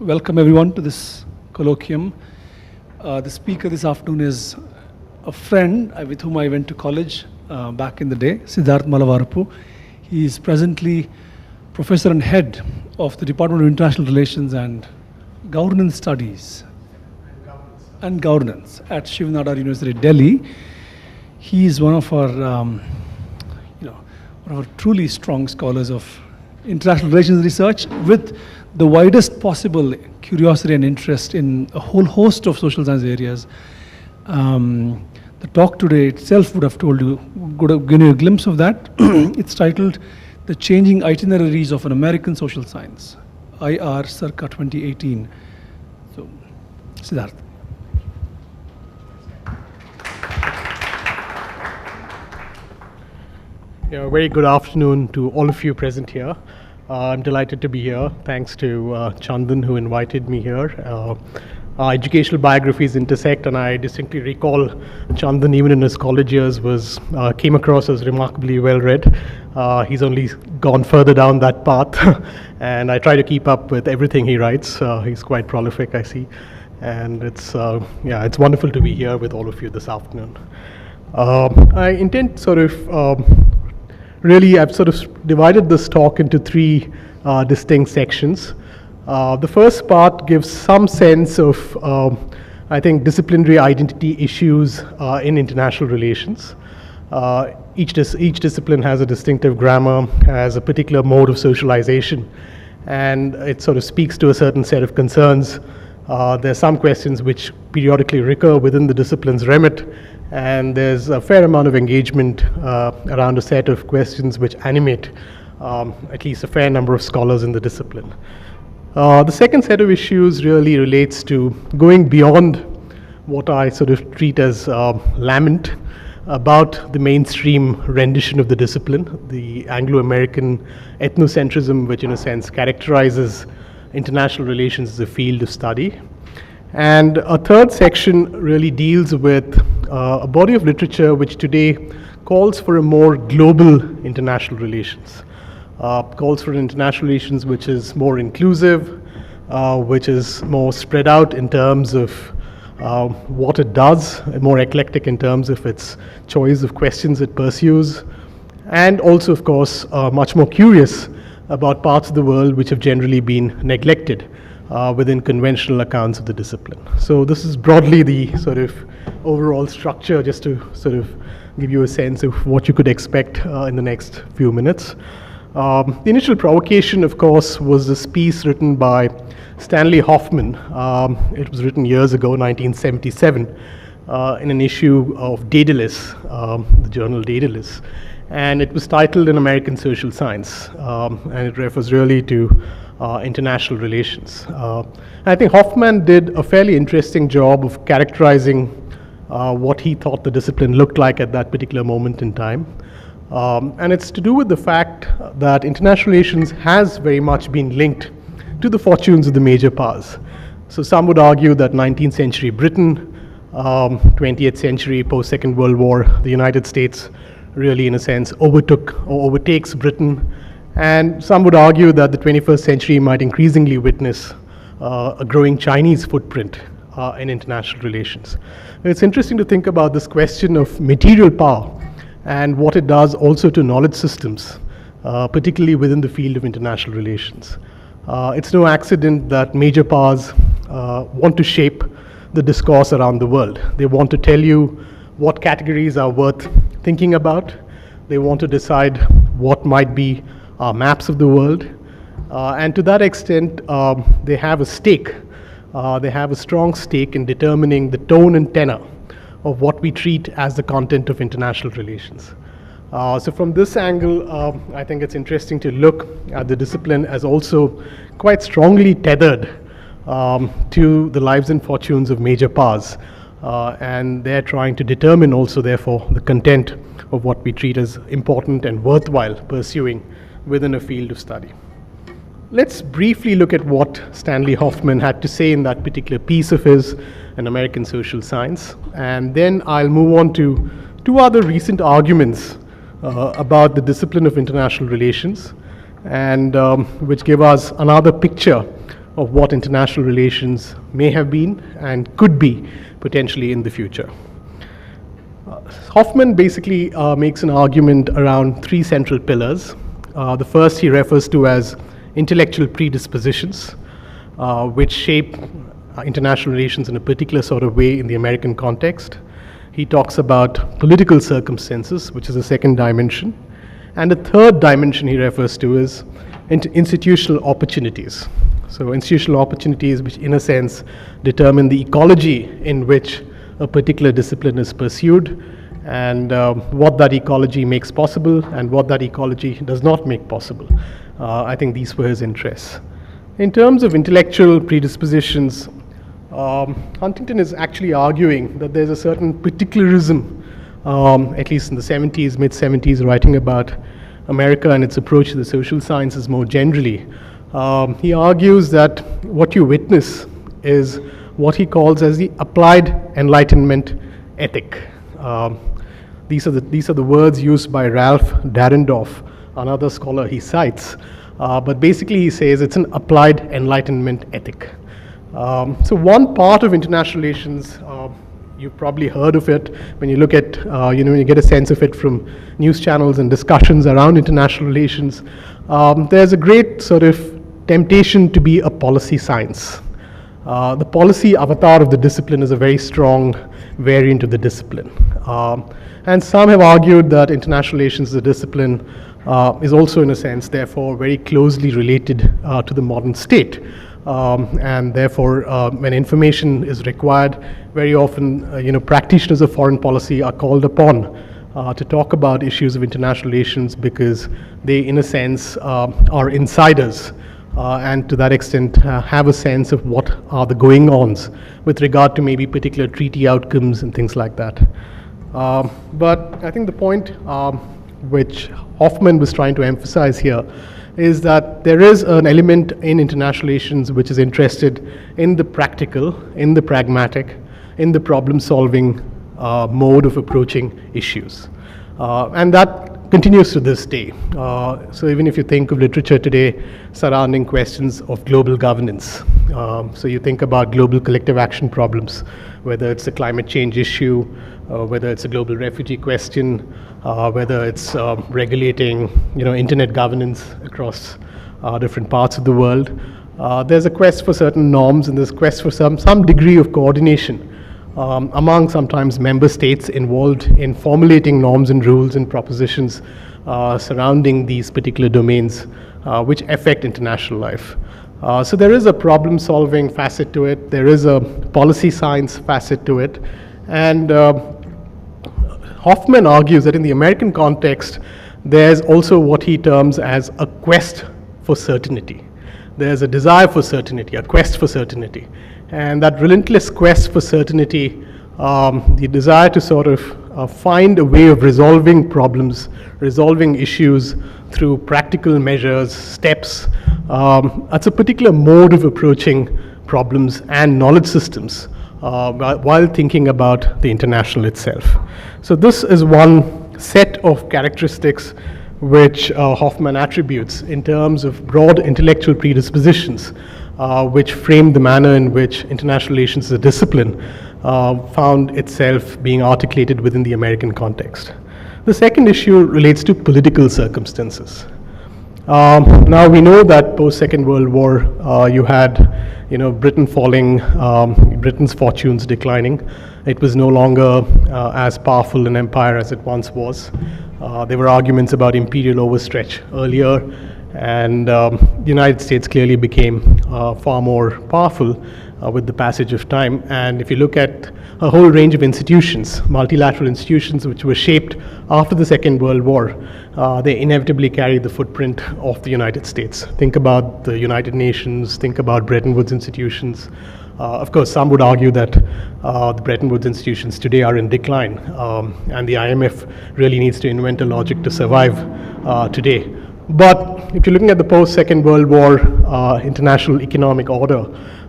Welcome everyone to this colloquium. The speaker this afternoon is a friend with whom I went to college back in the day, Siddharth Mallavarapu. He is presently professor and head of the Department of International Relations and Governance Studies and Governance at Shiv Nadar University, Delhi. He is one of our, truly strong scholars of international relations research with the widest possible curiosity and interest in a whole host of social science areas. The talk today itself would have given you a glimpse of that. It's titled The Changing Itineraries of an American Social Science, IR Circa 2018. So, Siddharth. Yeah, very good afternoon to all of you present here. I'm delighted to be here. Thanks to Chandan who invited me here. Our educational biographies intersect, and I distinctly recall Chandan, even in his college years, came across as remarkably well read. He's only gone further down that path, and I try to keep up with everything he writes. He's quite prolific, I see, and it's wonderful to be here with all of you this afternoon. I intend I've sort of divided this talk into three distinct sections. The first part gives some sense of, I think, disciplinary identity issues in international relations. Each discipline has a distinctive grammar, has a particular mode of socialization, and it sort of speaks to a certain set of concerns. There are some questions which periodically recur within the discipline's remit, and there's a fair amount of engagement around a set of questions which animate at least a fair number of scholars in the discipline. The second set of issues really relates to going beyond what I sort of treat as lament about the mainstream rendition of the discipline, the Anglo-American ethnocentrism, which in a sense characterizes international relations as a field of study. And a third section really deals with a body of literature which today calls for a more global international relations, calls for international relations which is more inclusive, which is more spread out in terms of what it does, more eclectic in terms of its choice of questions it pursues, and also, of course, much more curious about parts of the world which have generally been neglected within conventional accounts of the discipline. So this is broadly the sort of overall structure, just to sort of give you a sense of what you could expect in the next few minutes. The initial provocation, of course, was this piece written by Stanley Hoffmann. It was written years ago, 1977, in an issue of Daedalus, the journal Daedalus. And it was titled An American Social Science, and it refers really to international relations. I think Hoffmann did a fairly interesting job of characterizing what he thought the discipline looked like at that particular moment in time. And it's to do with the fact that international relations has very much been linked to the fortunes of the major powers. So some would argue that 19th century Britain, 20th century post-Second World War, the United States really in a sense overtook or overtakes Britain. And some would argue that the 21st century might increasingly witness a growing Chinese footprint in international relations. It's interesting to think about this question of material power and what it does also to knowledge systems, particularly within the field of international relations. It's no accident that major powers want to shape the discourse around the world. They want to tell you what categories are worth thinking about. They want to decide what might be maps of the world, and to that extent they have a stake, they have a strong stake in determining the tone and tenor of what we treat as the content of international relations. So from this angle, I think it's interesting to look at the discipline as also quite strongly tethered to the lives and fortunes of major powers, and they're trying to determine also therefore the content of what we treat as important and worthwhile pursuing within a field of study. Let's briefly look at what Stanley Hoffmann had to say in that particular piece of his, An American Social Science, and then I'll move on to two other recent arguments about the discipline of international relations, and which give us another picture of what international relations may have been and could be potentially in the future. Hoffmann basically makes an argument around three central pillars. The first he refers to as intellectual predispositions, which shape international relations in a particular sort of way in the American context. He talks about political circumstances, which is a second dimension. And the third dimension he refers to is institutional opportunities. So institutional opportunities which in a sense determine the ecology in which a particular discipline is pursued, and what that ecology makes possible and what that ecology does not make possible. I think these were his interests. In terms of intellectual predispositions, Huntington is actually arguing that there's a certain particularism, at least in the 70s, mid-70s, writing about America and its approach to the social sciences more generally. He argues that what you witness is what he calls as the applied Enlightenment ethic. These are the words used by Ralph Dahrendorf, another scholar he cites. But basically he says it's an applied Enlightenment ethic. So one part of international relations, you've probably heard of it when you look at, when you get a sense of it from news channels and discussions around international relations, there's a great sort of temptation to be a policy science. The policy avatar of the discipline is a very strong variant of the discipline. And some have argued that international relations as a discipline is also in a sense therefore very closely related to the modern state. And therefore when information is required, very often practitioners of foreign policy are called upon to talk about issues of international relations because they in a sense are insiders. And to that extent have a sense of what are the going-ons with regard to maybe particular treaty outcomes and things like that. But I think the point which Hoffmann was trying to emphasize here is that there is an element in international relations which is interested in the practical, in the pragmatic, in the problem-solving mode of approaching issues. And that continues to this day. So even if you think of literature today surrounding questions of global governance, so you think about global collective action problems, whether it's a climate change issue, whether it's a global refugee question, whether it's regulating internet governance across different parts of the world. There's a quest for certain norms and there's a quest for some degree of coordination among sometimes member states involved in formulating norms and rules and propositions surrounding these particular domains which affect international life. So there is a problem-solving facet to it, there is a policy science facet to it, and Hoffmann argues that in the American context, there's also what he terms as a quest for certainty. There's a desire for certainty, a quest for certainty. And that relentless quest for certainty, the desire to sort of find a way of resolving problems, resolving issues through practical measures, steps, that's a particular mode of approaching problems and knowledge systems while thinking about the international itself. So this is one set of characteristics which Hoffmann attributes in terms of broad intellectual predispositions which frame the manner in which international relations as a discipline found itself being articulated within the American context. The second issue relates to political circumstances. Now we know that post-Second World War you had Britain falling, Britain's fortunes declining. It was no longer as powerful an empire as it once was. There were arguments about imperial overstretch earlier, and the United States clearly became far more powerful with the passage of time. And if you look at a whole range of institutions, multilateral institutions which were shaped after the Second World War, they inevitably carry the footprint of the United States. Think about the United Nations, think about Bretton Woods institutions. Of course, some would argue that the Bretton Woods institutions today are in decline, and the IMF really needs to invent a logic to survive today. But if you're looking at the post-Second World War international economic order,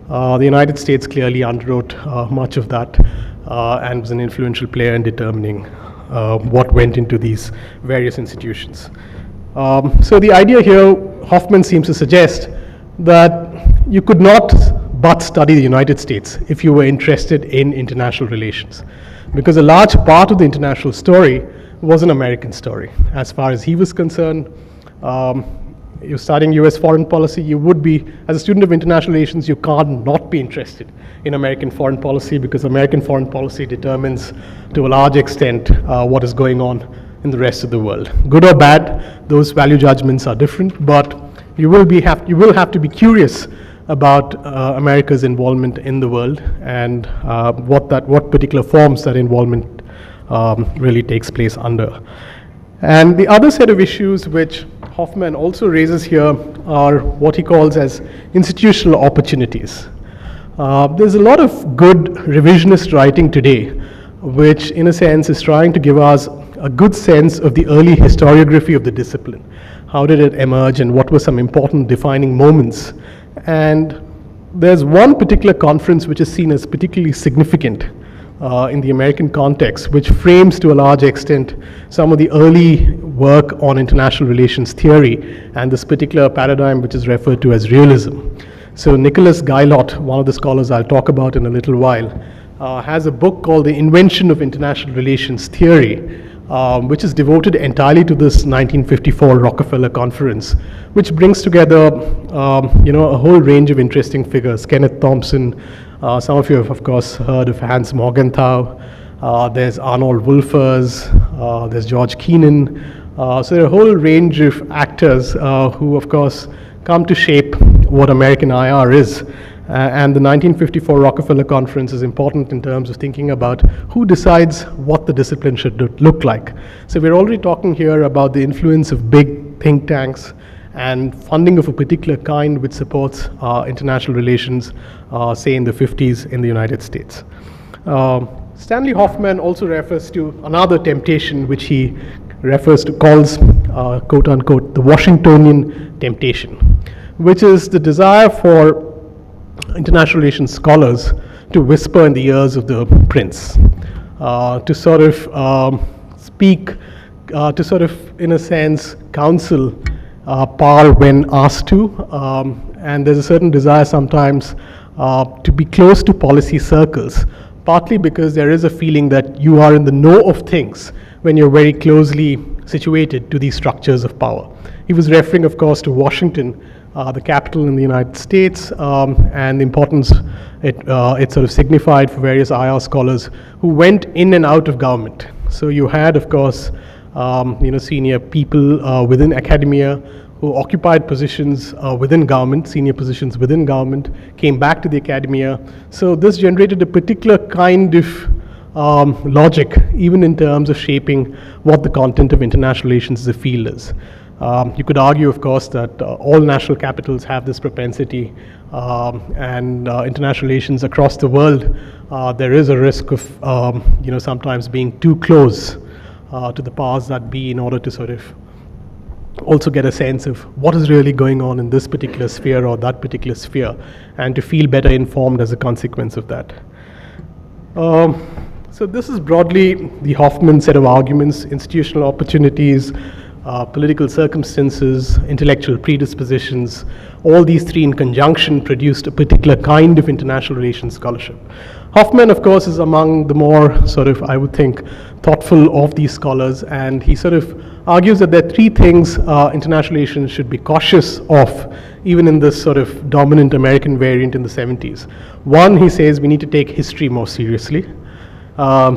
the United States clearly underwrote much of that and was an influential player in determining what went into these various institutions. So the idea here, Hoffmann seems to suggest that you could not but study the United States if you were interested in international relations, because a large part of the international story was an American story. As far as he was concerned, you're studying US foreign policy, you would be, as a student of international relations, you can't not be interested in American foreign policy, because American foreign policy determines to a large extent what is going on in the rest of the world. Good or bad, those value judgments are different, but you will have to be curious about America's involvement in the world and what particular forms that involvement really takes place under. And the other set of issues which Hoffmann also raises here are what he calls as institutional opportunities. There's a lot of good revisionist writing today, which in a sense is trying to give us a good sense of the early historiography of the discipline. How did it emerge and what were some important defining moments? And there's one particular conference which is seen as particularly significant in the American context, which frames to a large extent some of the early work on international relations theory and this particular paradigm which is referred to as realism. So Nicholas Guylott, one of the scholars I'll talk about in a little while, has a book called The Invention of International Relations Theory, which is devoted entirely to this 1954 Rockefeller Conference, which brings together a whole range of interesting figures. Kenneth Thompson, some of you have of course heard of Hans Morgenthau, there's Arnold Wolfers, there's George Kennan. So there are a whole range of actors who of course come to shape what American IR is. And the 1954 Rockefeller Conference is important in terms of thinking about who decides what the discipline should look like. So we're already talking here about the influence of big think tanks and funding of a particular kind which supports international relations, say in the 50s in the United States. Stanley Hoffmann also refers to another temptation which he calls, quote unquote, the Washingtonian Temptation, which is the desire for international relations scholars to whisper in the ears of the prince, to sort of speak, to sort of, in a sense, counsel power when asked to, and there's a certain desire sometimes to be close to policy circles, partly because there is a feeling that you are in the know of things when you're very closely situated to these structures of power. He was referring, of course, to Washington, the capital in the United States, and the importance it sort of signified for various IR scholars who went in and out of government. So you had, of course, senior people within academia who occupied positions within government, senior positions within government, came back to the academia. So this generated a particular kind of logic, even in terms of shaping what the content of international relations as a field is. You could argue, of course, that all national capitals have this propensity, and international relations across the world, there is a risk of, sometimes being too close to the powers that be in order to sort of also get a sense of what is really going on in this particular sphere or that particular sphere, and to feel better informed as a consequence of that. So this is broadly the Hoffmann set of arguments: institutional opportunities, political circumstances, intellectual predispositions. All these three in conjunction produced a particular kind of international relations scholarship. Hoffmann, of course, is among the more sort of, I would think, thoughtful of these scholars, and he sort of argues that there are three things international relations should be cautious of, even in this sort of dominant American variant in the 70s. One, he says we need to take history more seriously.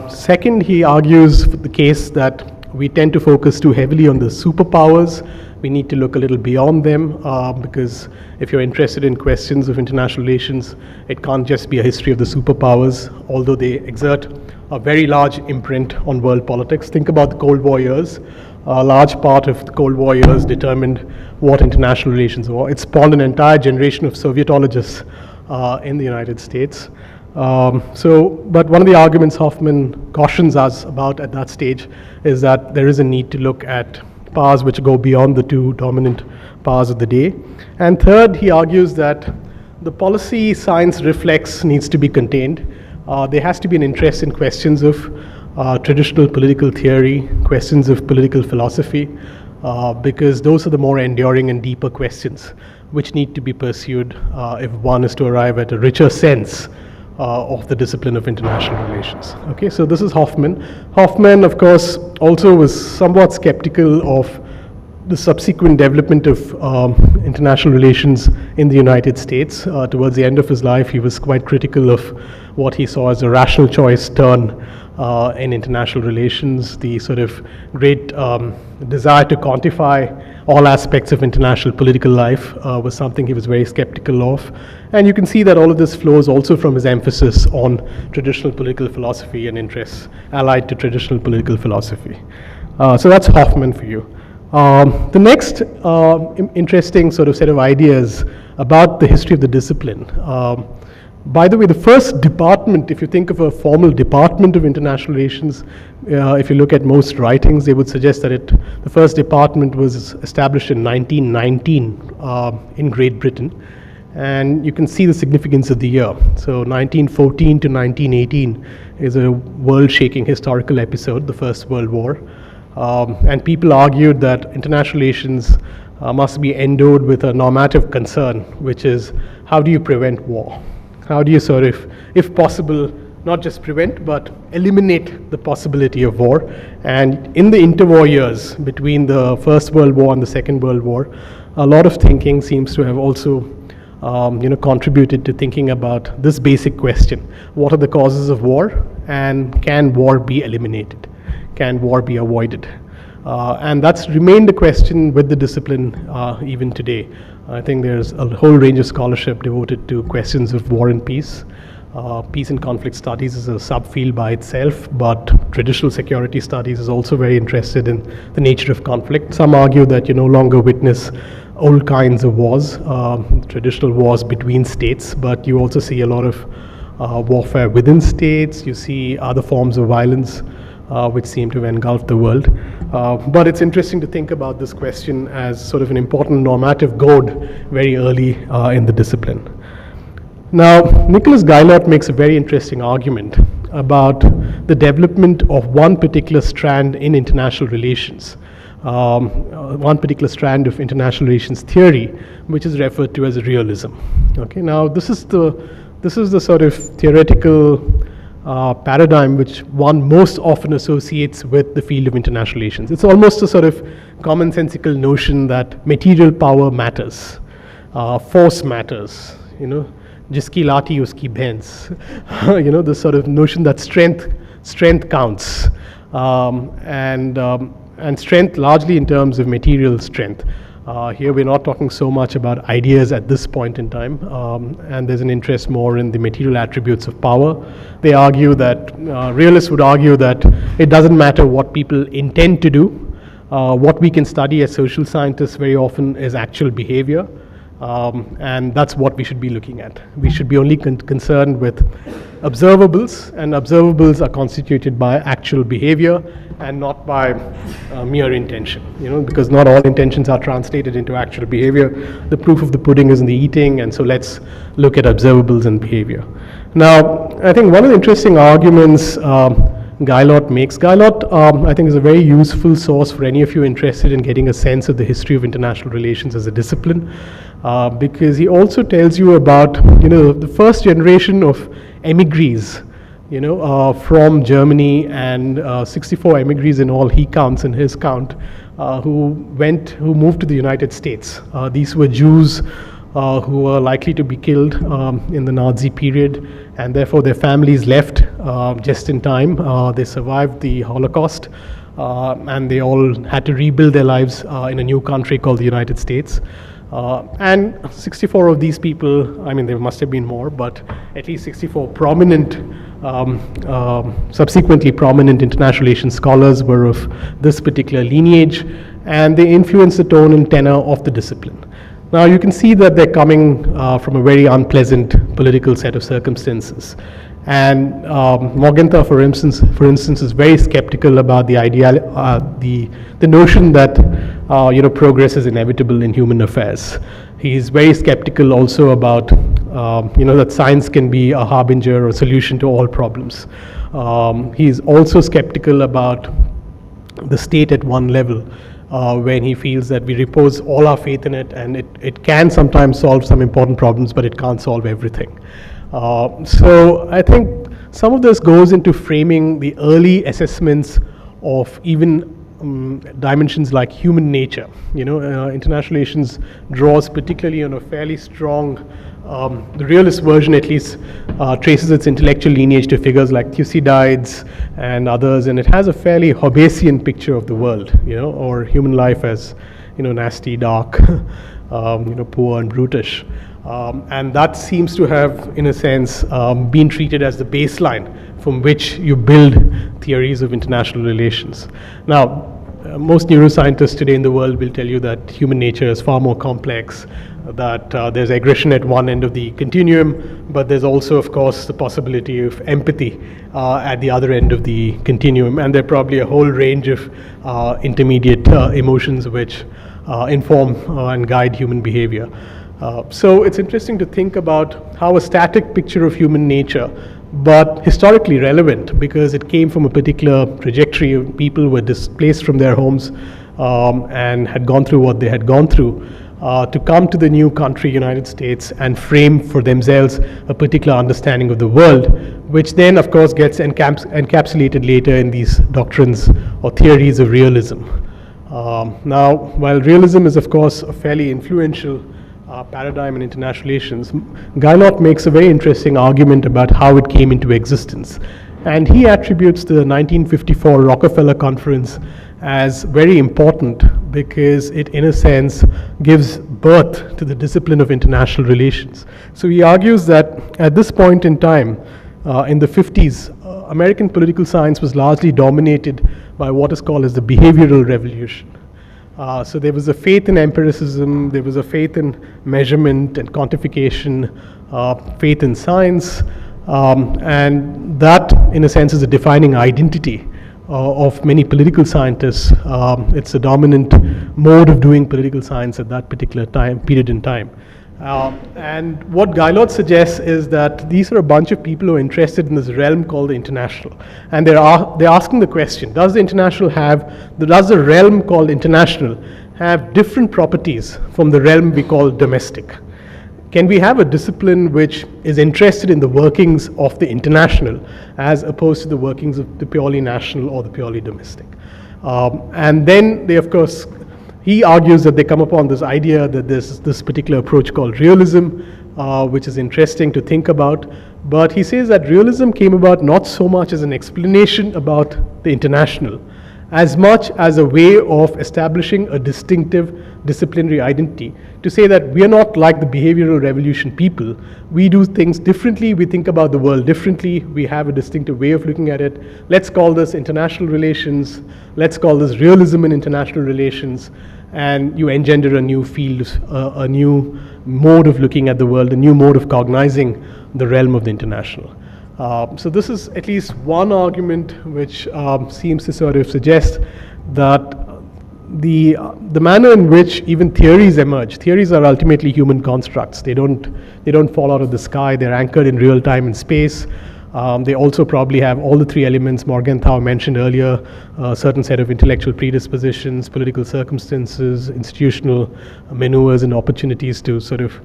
Second, he argues for the case that we tend to focus too heavily on the superpowers. We need to look a little beyond them, because if you're interested in questions of international relations, it can't just be a history of the superpowers, although they exert a very large imprint on world politics. Think about the Cold War years. A large part of the Cold War years determined what international relations were. It spawned an entire generation of Sovietologists in the United States. But one of the arguments Hoffmann cautions us about at that stage is that there is a need to look at powers which go beyond the two dominant powers of the day. And third, he argues that the policy science reflex needs to be contained. There has to be an interest in questions of traditional political theory, questions of political philosophy, because those are the more enduring and deeper questions which need to be pursued if one is to arrive at a richer sense of the discipline of international relations. Okay, so this is Hoffmann. Hoffmann, of course, also was somewhat skeptical of the subsequent development of international relations in the United States. Towards the end of his life, he was quite critical of what he saw as a rational choice turn in international relations, the sort of great desire to quantify all aspects of international political life was something he was very skeptical of. And you can see that all of this flows also from his emphasis on traditional political philosophy and interests allied to traditional political philosophy. So that's Hoffmann for you. The next interesting sort of set of ideas about the history of the discipline. By the way, the first department, if you think of a formal department of international relations, if you look at most writings, they would suggest that the first department was established in 1919 in Great Britain. And you can see the significance of the year. So 1914 to 1918 is a world-shaking historical episode, the First World War. And people argued that international relations must be endowed with a normative concern, which is how do you prevent war? How do you sort of, if possible, not just prevent, but eliminate the possibility of war? And in the interwar years between the First World War and the Second World War, a lot of thinking seems to have also contributed to thinking about this basic question. What are the causes of war? And can war be eliminated? Can war be avoided? And that's remained a question with the discipline even today. I think there's a whole range of scholarship devoted to questions of war and peace. Peace and conflict studies is a subfield by itself, but traditional security studies is also very interested in the nature of conflict. Some argue that you no longer witness old kinds of wars, traditional wars between states, but you also see a lot of warfare within states. You see other forms of violence which seem to have engulfed the world. But it's interesting to think about this question as sort of an important normative code very early in the discipline. Now, Nicholas Gaillot makes a very interesting argument about the development of one particular strand in international relations, one particular strand of international relations theory, which is referred to as realism. Okay, now this is the sort of theoretical paradigm which one most often associates with the field of international relations. It's almost a sort of commonsensical notion that material power matters, force matters, jiski lati uski bhens, the sort of notion that strength counts, and strength largely in terms of material strength. Here we're not talking so much about ideas at this point in time, and there's an interest more in the material attributes of power. They argue that, realists would argue that it doesn't matter what people intend to do. What we can study as social scientists very often is actual behavior, and that's what we should be looking at. We should be only concerned with observables, and observables are constituted by actual behavior and not by mere intention, because not all intentions are translated into actual behavior. The proof of the pudding is in the eating, and so let's look at observables and behavior. Now, I think one of the interesting arguments Gaillot makes, Gaillot I think is a very useful source for any of you interested in getting a sense of the history of international relations as a discipline, because he also tells you about, the first generation of emigres, from Germany, and 64 emigres in all he counts in his count, who moved to the United States. These were Jews who were likely to be killed in the Nazi period, and therefore their families left just in time. They survived the Holocaust, and they all had to rebuild their lives in a new country called the United States. And 64 of these people, there must have been more, but at least 64 prominent, subsequently prominent international relations scholars were of this particular lineage, and they influenced the tone and tenor of the discipline. Now you can see that they're coming from a very unpleasant political set of circumstances. And Morgenthau, for instance, is very skeptical about the idea, the notion that progress is inevitable in human affairs. He's very skeptical also about that science can be a harbinger or solution to all problems. He's also skeptical about the state at one level when he feels that we repose all our faith in it, and it can sometimes solve some important problems, but it can't solve everything. So I think some of this goes into framing the early assessments of even dimensions like human nature. International relations draws particularly on a fairly strong, the realist version at least, traces its intellectual lineage to figures like Thucydides and others, and it has a fairly Hobbesian picture of the world, or human life as, nasty, dark, poor and brutish. And that seems to have, in a sense, been treated as the baseline from which you build theories of international relations. Now, most neuroscientists today in the world will tell you that human nature is far more complex, that there's aggression at one end of the continuum, but there's also, of course, the possibility of empathy at the other end of the continuum, and there are probably a whole range of intermediate emotions which inform and guide human behavior. So it's interesting to think about how a static picture of human nature, but historically relevant because it came from a particular trajectory of people who were displaced from their homes and had gone through what they had gone through, to come to the new country, United States, and frame for themselves a particular understanding of the world, which then, of course, gets encapsulated later in these doctrines or theories of realism. Now, while realism is, of course, a fairly influential paradigm in international relations, Guylott makes a very interesting argument about how it came into existence. And he attributes the 1954 Rockefeller Conference as very important because it, in a sense, gives birth to the discipline of international relations. So he argues that at this point in time, in the 50s, American political science was largely dominated by what is called as the behavioral revolution. So there was a faith in empiricism, there was a faith in measurement and quantification, faith in science, and that, in a sense, is a defining identity of many political scientists. It's a dominant mode of doing political science at that particular period in time. And what Guylott suggests is that these are a bunch of people who are interested in this realm called the international. And they're asking the question, does the realm called international have different properties from the realm we call domestic? Can we have a discipline which is interested in the workings of the international as opposed to the workings of the purely national or the purely domestic? And then they, of course, he argues that they come upon this idea that there's this particular approach called realism, which is interesting to think about. But he says that realism came about not so much as an explanation about the international, as much as a way of establishing a distinctive disciplinary identity, to say that we are not like the behavioral revolution people. We do things differently, we think about the world differently, we have a distinctive way of looking at it. Let's call this international relations, let's call this realism in international relations, and you engender a new field, a new mode of looking at the world, a new mode of cognizing the realm of the international. So this is at least one argument which seems to sort of suggest that the manner in which even theories emerge. Theories are ultimately human constructs. They don't fall out of the sky. They're anchored in real time and space. They also probably have all the three elements Morgenthau mentioned earlier: a certain set of intellectual predispositions, political circumstances, institutional maneuvers and opportunities to sort of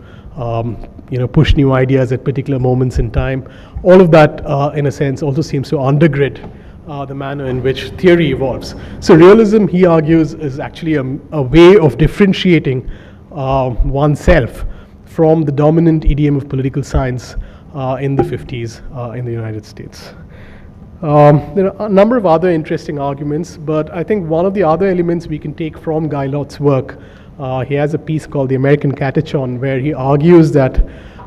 push new ideas at particular moments in time. All of that, in a sense, also seems to undergird the manner in which theory evolves. So realism, he argues, is actually a way of differentiating oneself from the dominant idiom of political science in the 50s in the United States. There are a number of other interesting arguments, but I think one of the other elements we can take from Guylott's work, he has a piece called The American Catechon, where he argues that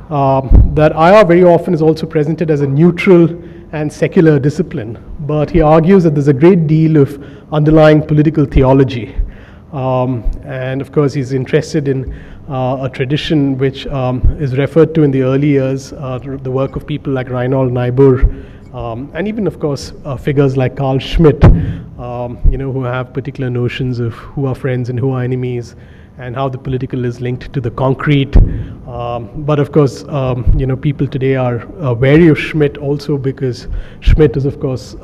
IR very often is also presented as a neutral and secular discipline, but he argues that there's a great deal of underlying political theology. And of course, he's interested in a tradition which is referred to in the early years, the work of people like Reinhold Niebuhr, and even, of course, figures like Carl Schmitt, who have particular notions of who are friends and who are enemies, and how the political is linked to the concrete. But of course, people today are wary of Schmitt also because Schmitt is, of course,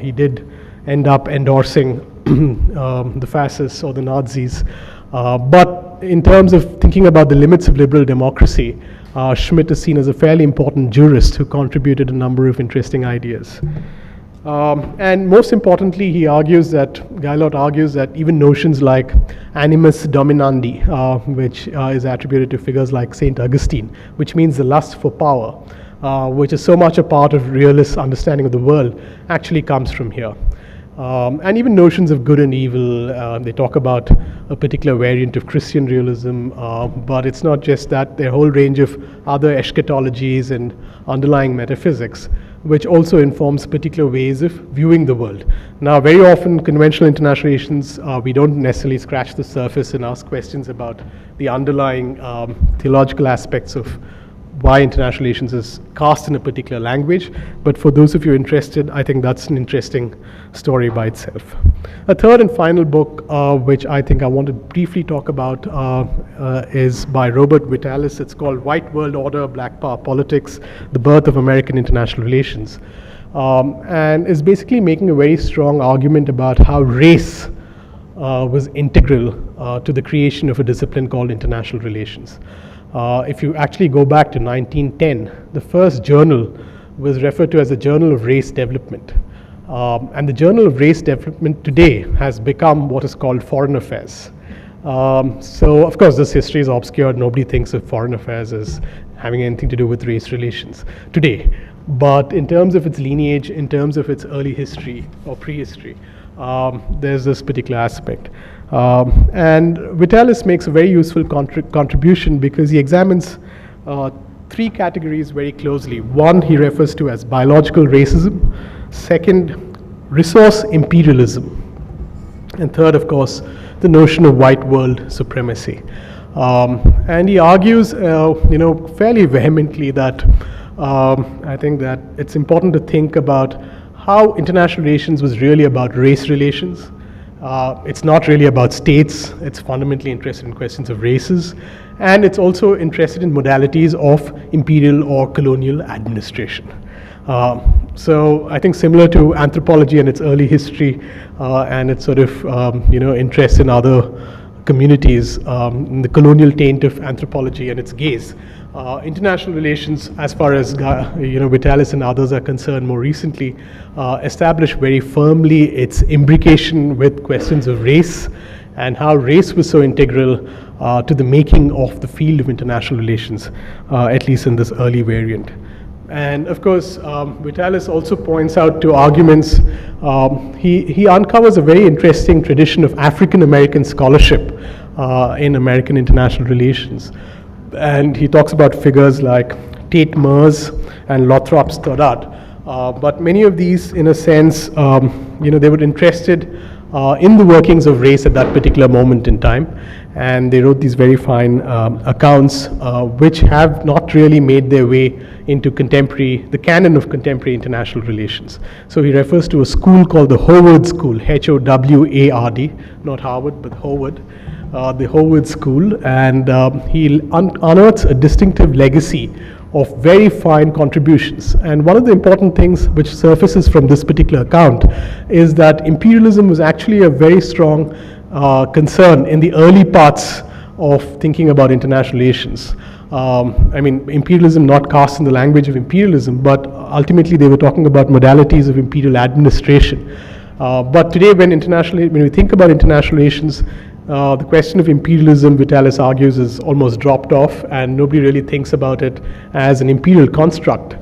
he did end up endorsing the fascists or the Nazis. But in terms of thinking about the limits of liberal democracy, Schmidt is seen as a fairly important jurist who contributed a number of interesting ideas. And most importantly, Gaillot argues that even notions like animus dominandi, which is attributed to figures like St. Augustine, which means the lust for power, which is so much a part of realist understanding of the world, actually comes from here. And even notions of good and evil, they talk about a particular variant of Christian realism, but it's not just that, there are a whole range of other eschatologies and underlying metaphysics, which also informs particular ways of viewing the world. Now, very often, conventional international relations, we don't necessarily scratch the surface and ask questions about the underlying theological aspects of why international relations is cast in a particular language. But for those of you interested, I think that's an interesting story by itself. A third and final book, which I think I want to briefly talk about, is by Robert Vitalis. It's called White World Order, Black Power Politics, The Birth of American International Relations. And is basically making a very strong argument about how race was integral to the creation of a discipline called international relations. If you actually go back to 1910, the first journal was referred to as the Journal of Race Development. And the Journal of Race Development today has become what is called Foreign Affairs. So, of course, this history is obscured. Nobody thinks of Foreign Affairs as having anything to do with race relations today. But in terms of its lineage, in terms of its early history or prehistory, there's this particular aspect. And Vitalis makes a very useful contribution because he examines three categories very closely. One he refers to as biological racism. Second, resource imperialism. And third, of course, the notion of white world supremacy. And he argues, fairly vehemently that I think that it's important to think about how international relations was really about race relations. It's not really about states. It's fundamentally interested in questions of races. And it's also interested in modalities of imperial or colonial administration. So I think similar to anthropology and its early history and its sort of, interest in other communities, in the colonial taint of anthropology and its gaze. International relations, as far as Vitalis and others are concerned more recently, established very firmly its imbrication with questions of race and how race was so integral to the making of the field of international relations, at least in this early variant. And of course, Vitalis also points out to arguments, he uncovers a very interesting tradition of African American scholarship in American international relations. And he talks about figures like Tate Myers and Lothrop Stoddard. But many of these, in a sense, they were interested in the workings of race at that particular moment in time. And they wrote these very fine accounts, which have not really made their way into the canon of contemporary international relations. So he refers to a school called the Howard School, Howard, not Harvard, but Howard. The Howard School, and he unearths a distinctive legacy of very fine contributions. And one of the important things which surfaces from this particular account is that imperialism was actually a very strong concern in the early parts of thinking about international relations. Imperialism not cast in the language of imperialism, but ultimately they were talking about modalities of imperial administration. But today when we think about international relations, the question of imperialism, Vitalis argues, is almost dropped off, and nobody really thinks about it as an imperial construct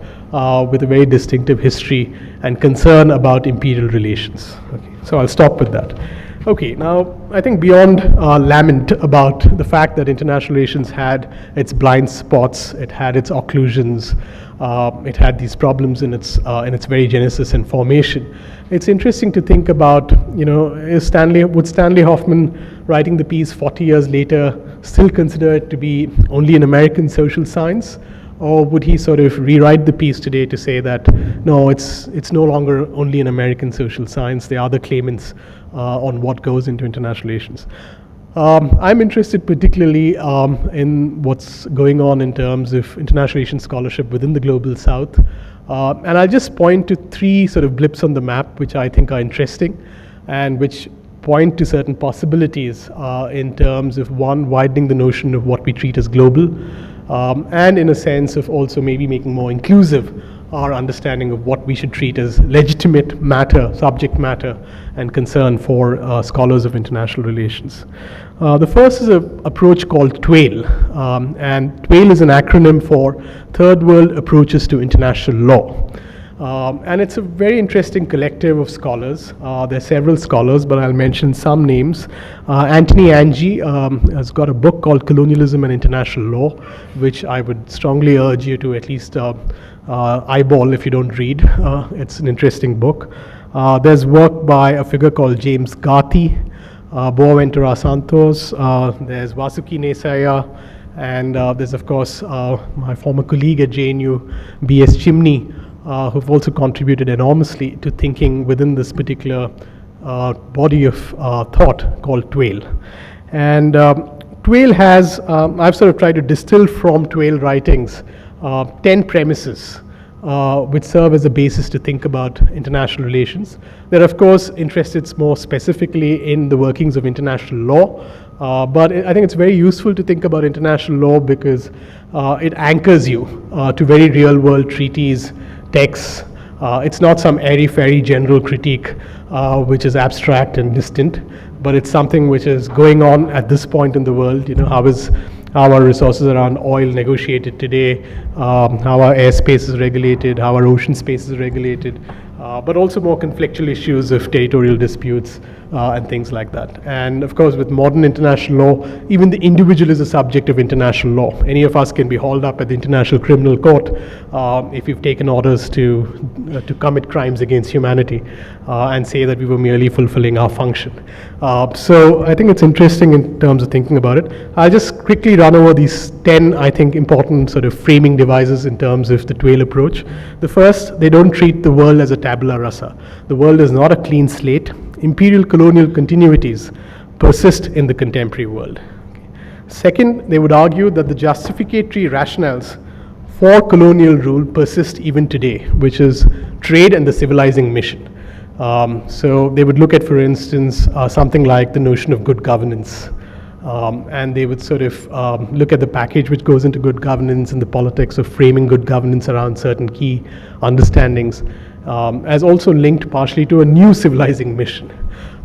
with a very distinctive history and concern about imperial relations. Okay, so I'll stop with that. Okay, now I think beyond lament about the fact that international relations had its blind spots, it had its occlusions, it had these problems in its very genesis and formation. It's interesting to think about, would Stanley Hoffmann, writing the piece 40 years later, still consider it to be only an American social science? Or would he sort of rewrite the piece today to say that, no, it's no longer only an American social science, there are other claimants on what goes into international relations? I'm interested particularly in what's going on in terms of international relations scholarship within the Global South. And I'll just point to three sort of blips on the map which I think are interesting and which point to certain possibilities in terms of, one, widening the notion of what we treat as global, and in a sense of also maybe making more inclusive our understanding of what we should treat as legitimate matter, subject matter, and concern for scholars of international relations. The first is an approach called TWAIL, and TWAIL is an acronym for Third World Approaches to International Law. And it's a very interesting collective of scholars. There are several scholars, but I'll mention some names. Anthony Angie has got a book called Colonialism and International Law, which I would strongly urge you to at least eyeball if you don't read. It's an interesting book. There's work by a figure called James Garthi, Boaventura Santos, there's Vasuki Nesaya, and there's of course my former colleague at JNU, B.S. Chimney, who've also contributed enormously to thinking within this particular body of thought called TWAIL. And TWAIL has, I've sort of tried to distill from TWAIL writings 10 premises which serve as a basis to think about international relations. They're of course interested more specifically in the workings of international law, but I think it's very useful to think about international law because it anchors you to very real world treaties, texts. It's not some airy-fairy general critique which is abstract and distant, but it's something which is going on at this point in the world. You know, how our resources around oil negotiated today, how our airspace is regulated, how our ocean space is regulated, but also more conflictual issues of territorial disputes and things like that. And of course, with modern international law, even the individual is a subject of international law. Any of us can be hauled up at the International Criminal Court if we've taken orders to commit crimes against humanity and say that we were merely fulfilling our function. So I think it's interesting in terms of thinking about it. I'll just quickly run over these 10, I think, important sort of framing devices in terms of the TWAIL approach. The first, they don't treat the world as a tabula rasa. The world is not a clean slate. Imperial colonial continuities persist in the contemporary world. Second, they would argue that the justificatory rationales for colonial rule persist even today, which is trade and the civilizing mission. So they would look at, for instance, something like the notion of good governance. And they would sort of look at the package which goes into good governance and the politics of framing good governance around certain key understandings, as also linked partially to a new civilizing mission.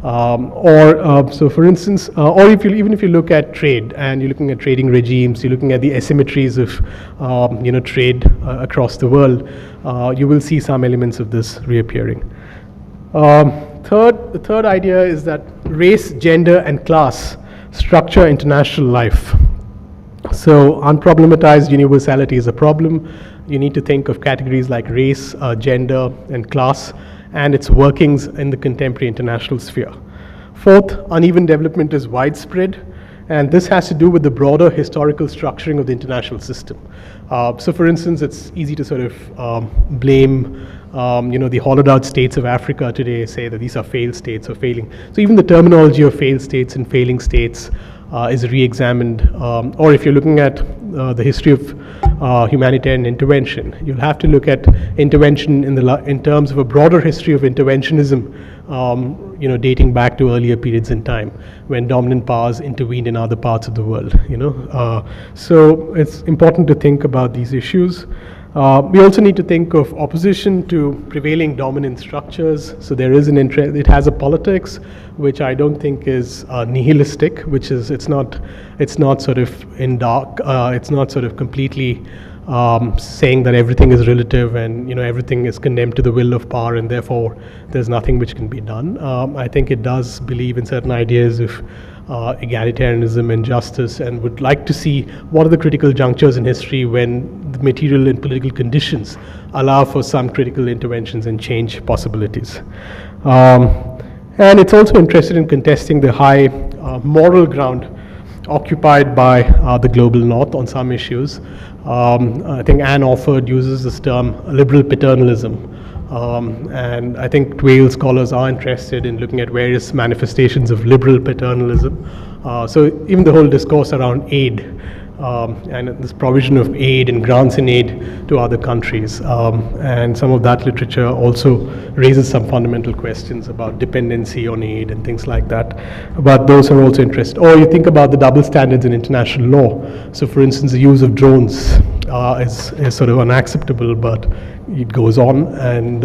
So for instance, or even if you look at trade and you're looking at trading regimes, you're looking at the asymmetries of trade across the world, you will see some elements of this reappearing. The third idea is that race, gender, and class structure international life. So unproblematized universality is a problem. You need to think of categories like race, gender, and class, and its workings in the contemporary international sphere. Fourth, uneven development is widespread, and this has to do with the broader historical structuring of the international system. So for instance, it's easy to sort of blame the hollowed out states of Africa today, say that these are failed states or failing. So even the terminology of failed states and failing states is re-examined. Or if you're looking at the history of humanitarian intervention, you'll have to look at intervention in terms of a broader history of interventionism, dating back to earlier periods in time when dominant powers intervened in other parts of the world. So it's important to think about these issues. We also need to think of opposition to prevailing dominant structures. So there is an interest, it has a politics which I don't think is nihilistic, which is it's not sort of in dark, it's not sort of completely saying that everything is relative and everything is condemned to the will of power and therefore there's nothing which can be done. I think it does believe in certain ideas of egalitarianism and justice, and would like to see what are the critical junctures in history when the material and political conditions allow for some critical interventions and change possibilities. And it's also interested in contesting the high moral ground occupied by the global north on some issues. I think Anne Offord uses this term liberal paternalism. And I think TWAIL scholars are interested in looking at various manifestations of liberal paternalism. So even the whole discourse around aid and this provision of aid and grants in aid to other countries. And some of that literature also raises some fundamental questions about dependency on aid and things like that. But those are also interesting. Or you think about the double standards in international law. So for instance, the use of drones is sort of unacceptable, but it goes on, and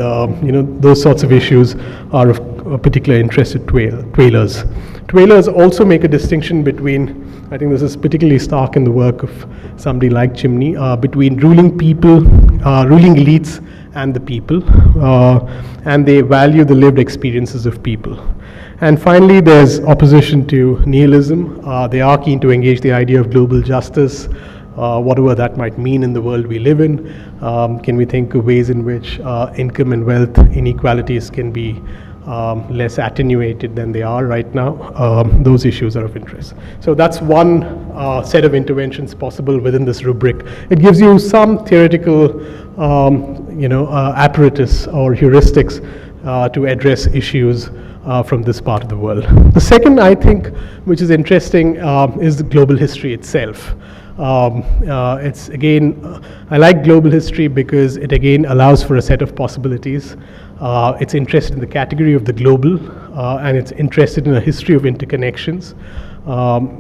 those sorts of issues are of particular interest to Twailers. Twailers also make a distinction between, I think this is particularly stark in the work of somebody like Chimney, between ruling people, ruling elites and the people, and they value the lived experiences of people. And finally, there's opposition to nihilism. They are keen to engage the idea of global justice, whatever that might mean in the world we live in. Can we think of ways in which income and wealth inequalities can be less attenuated than they are right now? Those issues are of interest. So that's one set of interventions possible within this rubric. It gives you some theoretical apparatus or heuristics to address issues from this part of the world. The second, I think, which is interesting, is the global history itself. It's again, I like global history because it again allows for a set of possibilities. It's interested in the category of the global, and it's interested in a history of interconnections.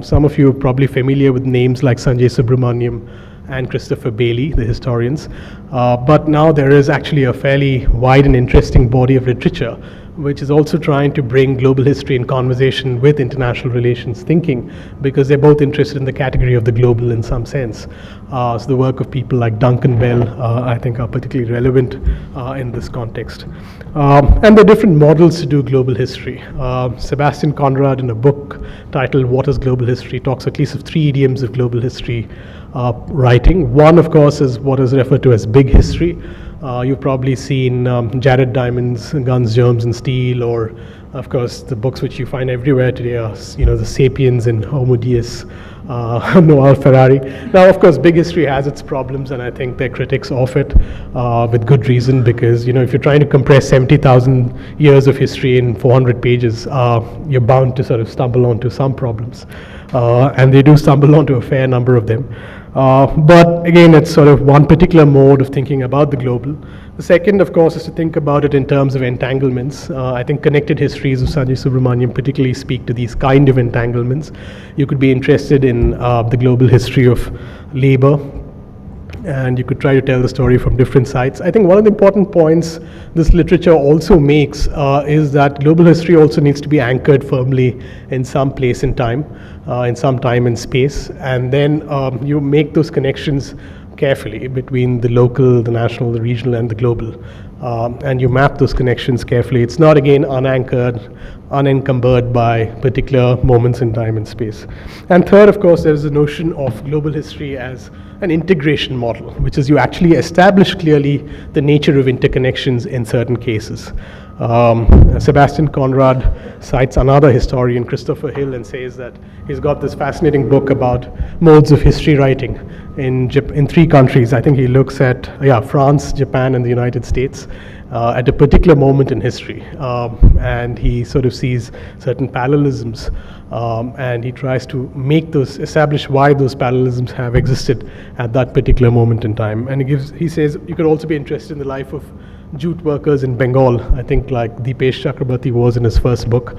Some of you are probably familiar with names like Sanjay Subramaniam and Christopher Bailey, the historians. But now there is actually a fairly wide and interesting body of literature which is also trying to bring global history in conversation with international relations thinking, because they're both interested in the category of the global in some sense. So the work of people like Duncan Bell, I think, are particularly relevant in this context. And there are different models to do global history. Sebastian Conrad, in a book titled What is Global History, talks at least of 3 idioms of global history writing. One, of course, is what is referred to as big history. You've probably seen Jared Diamond's Guns, Germs and Steel, or of course the books which you find everywhere today are, the Sapiens and Homo Deus, Noel Ferrari. Now, of course, big history has its problems, and I think they're critics of it with good reason, because if you're trying to compress 70,000 years of history in 400 pages, you're bound to sort of stumble onto some problems, and they do stumble onto a fair number of them. But again, it's sort of one particular mode of thinking about the global. The second, of course, is to think about it in terms of entanglements. I think connected histories of Sanjay Subramaniam particularly speak to these kind of entanglements. You could be interested in the global history of labor, and you could try to tell the story from different sides. I think one of the important points this literature also makes is that global history also needs to be anchored firmly in some place and time, in some time and space, and then you make those connections carefully between the local, the national, the regional, and the global. And you map those connections carefully. It's not, again, unanchored, unencumbered by particular moments in time and space. And third, of course, there's the notion of global history as an integration model, which is you actually establish clearly the nature of interconnections in certain cases. Sebastian Conrad cites another historian, Christopher Hill, and says that he's got this fascinating book about modes of history writing in 3 countries. I think he looks at France, Japan, and the United States at a particular moment in history, and he sort of sees certain parallelisms, and he tries to establish why those parallelisms have existed at that particular moment in time. And he says you could also be interested in the life of jute workers in Bengal, I think, like Deepesh Chakrabarti was in his first book,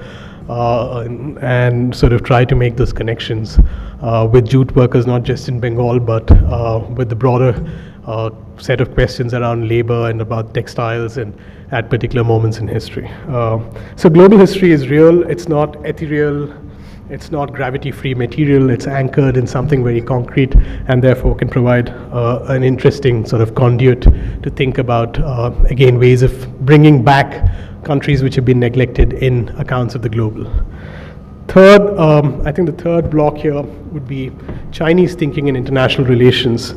and sort of try to make those connections with jute workers, not just in Bengal, but with the broader set of questions around labor and about textiles and at particular moments in history. So global history is real, it's not ethereal, it's not gravity-free material, it's anchored in something very concrete, and therefore can provide an interesting sort of conduit to think about, again, ways of bringing back countries which have been neglected in accounts of the global. Third, I think the third block here would be Chinese thinking in international relations,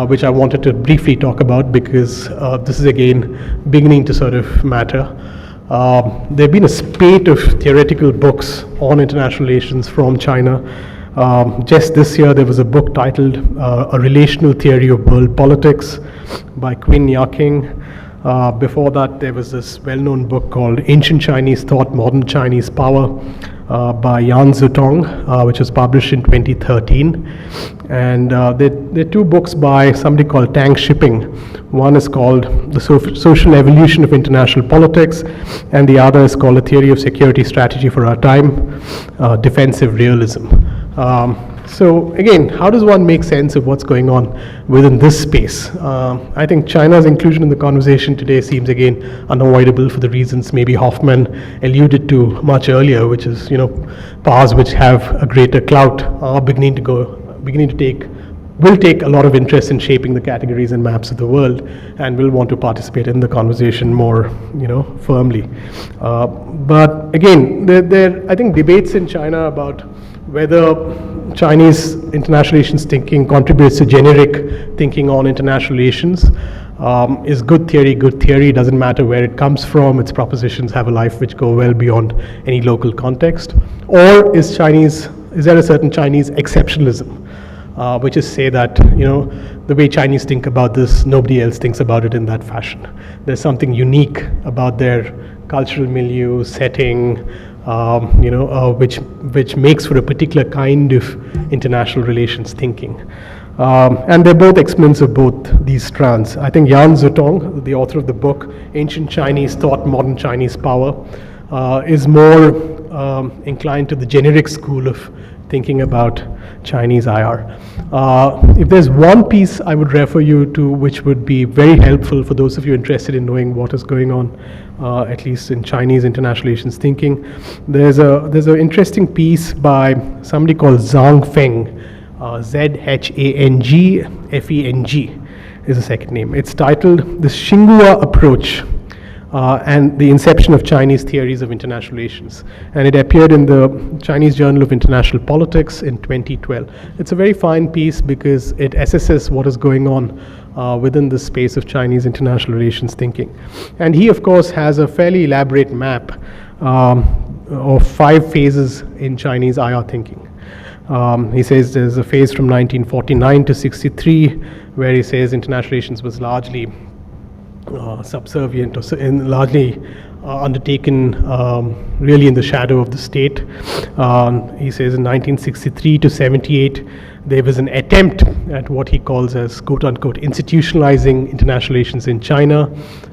which I wanted to briefly talk about because this is again beginning to sort of matter. There have been a spate of theoretical books on international relations from China. Just this year there was a book titled A Relational Theory of World Politics by Quinn Yaking. Before that, there was this well-known book called Ancient Chinese Thought, Modern Chinese Power by Yan Zutong, which was published in 2013. And there are two books by somebody called Tang Shipping. One is called The Social Evolution of International Politics, and the other is called A Theory of Security Strategy for Our Time, Defensive Realism. So again, how does one make sense of what's going on within this space? I think China's inclusion in the conversation today seems again unavoidable for the reasons maybe Hoffmann alluded to much earlier, which is, powers which have a greater clout are beginning to will take a lot of interest in shaping the categories and maps of the world, and will want to participate in the conversation more, firmly. But again, there I think debates in China about whether Chinese international relations thinking contributes to generic thinking on international relations. Is good theory, doesn't matter where it comes from, its propositions have a life which go well beyond any local context. Or is there a certain Chinese exceptionalism, which is say that, the way Chinese think about this, nobody else thinks about it in that fashion. There's something unique about their cultural milieu, setting, which makes for a particular kind of international relations thinking. And they're both exponents of both these strands. I think Yan Zutong, the author of the book Ancient Chinese Thought, Modern Chinese Power, is more inclined to the generic school of thinking about Chinese IR. If there's one piece I would refer you to which would be very helpful for those of you interested in knowing what is going on, at least in Chinese international relations thinking, there's an interesting piece by somebody called Zhang Feng, Zhangfeng is the second name. It's titled The Xinhua Approach and the Inception of Chinese Theories of International Relations. And it appeared in the Chinese Journal of International Politics in 2012. It's a very fine piece because it assesses what is going on within the space of Chinese international relations thinking. And he, of course, has a fairly elaborate map of 5 phases in Chinese IR thinking. He says there's a phase from 1949 to 63 where he says international relations was largely subservient or largely undertaken really in the shadow of the state. He says in 1963 to 78 there was an attempt at what he calls as quote-unquote institutionalizing international relations in China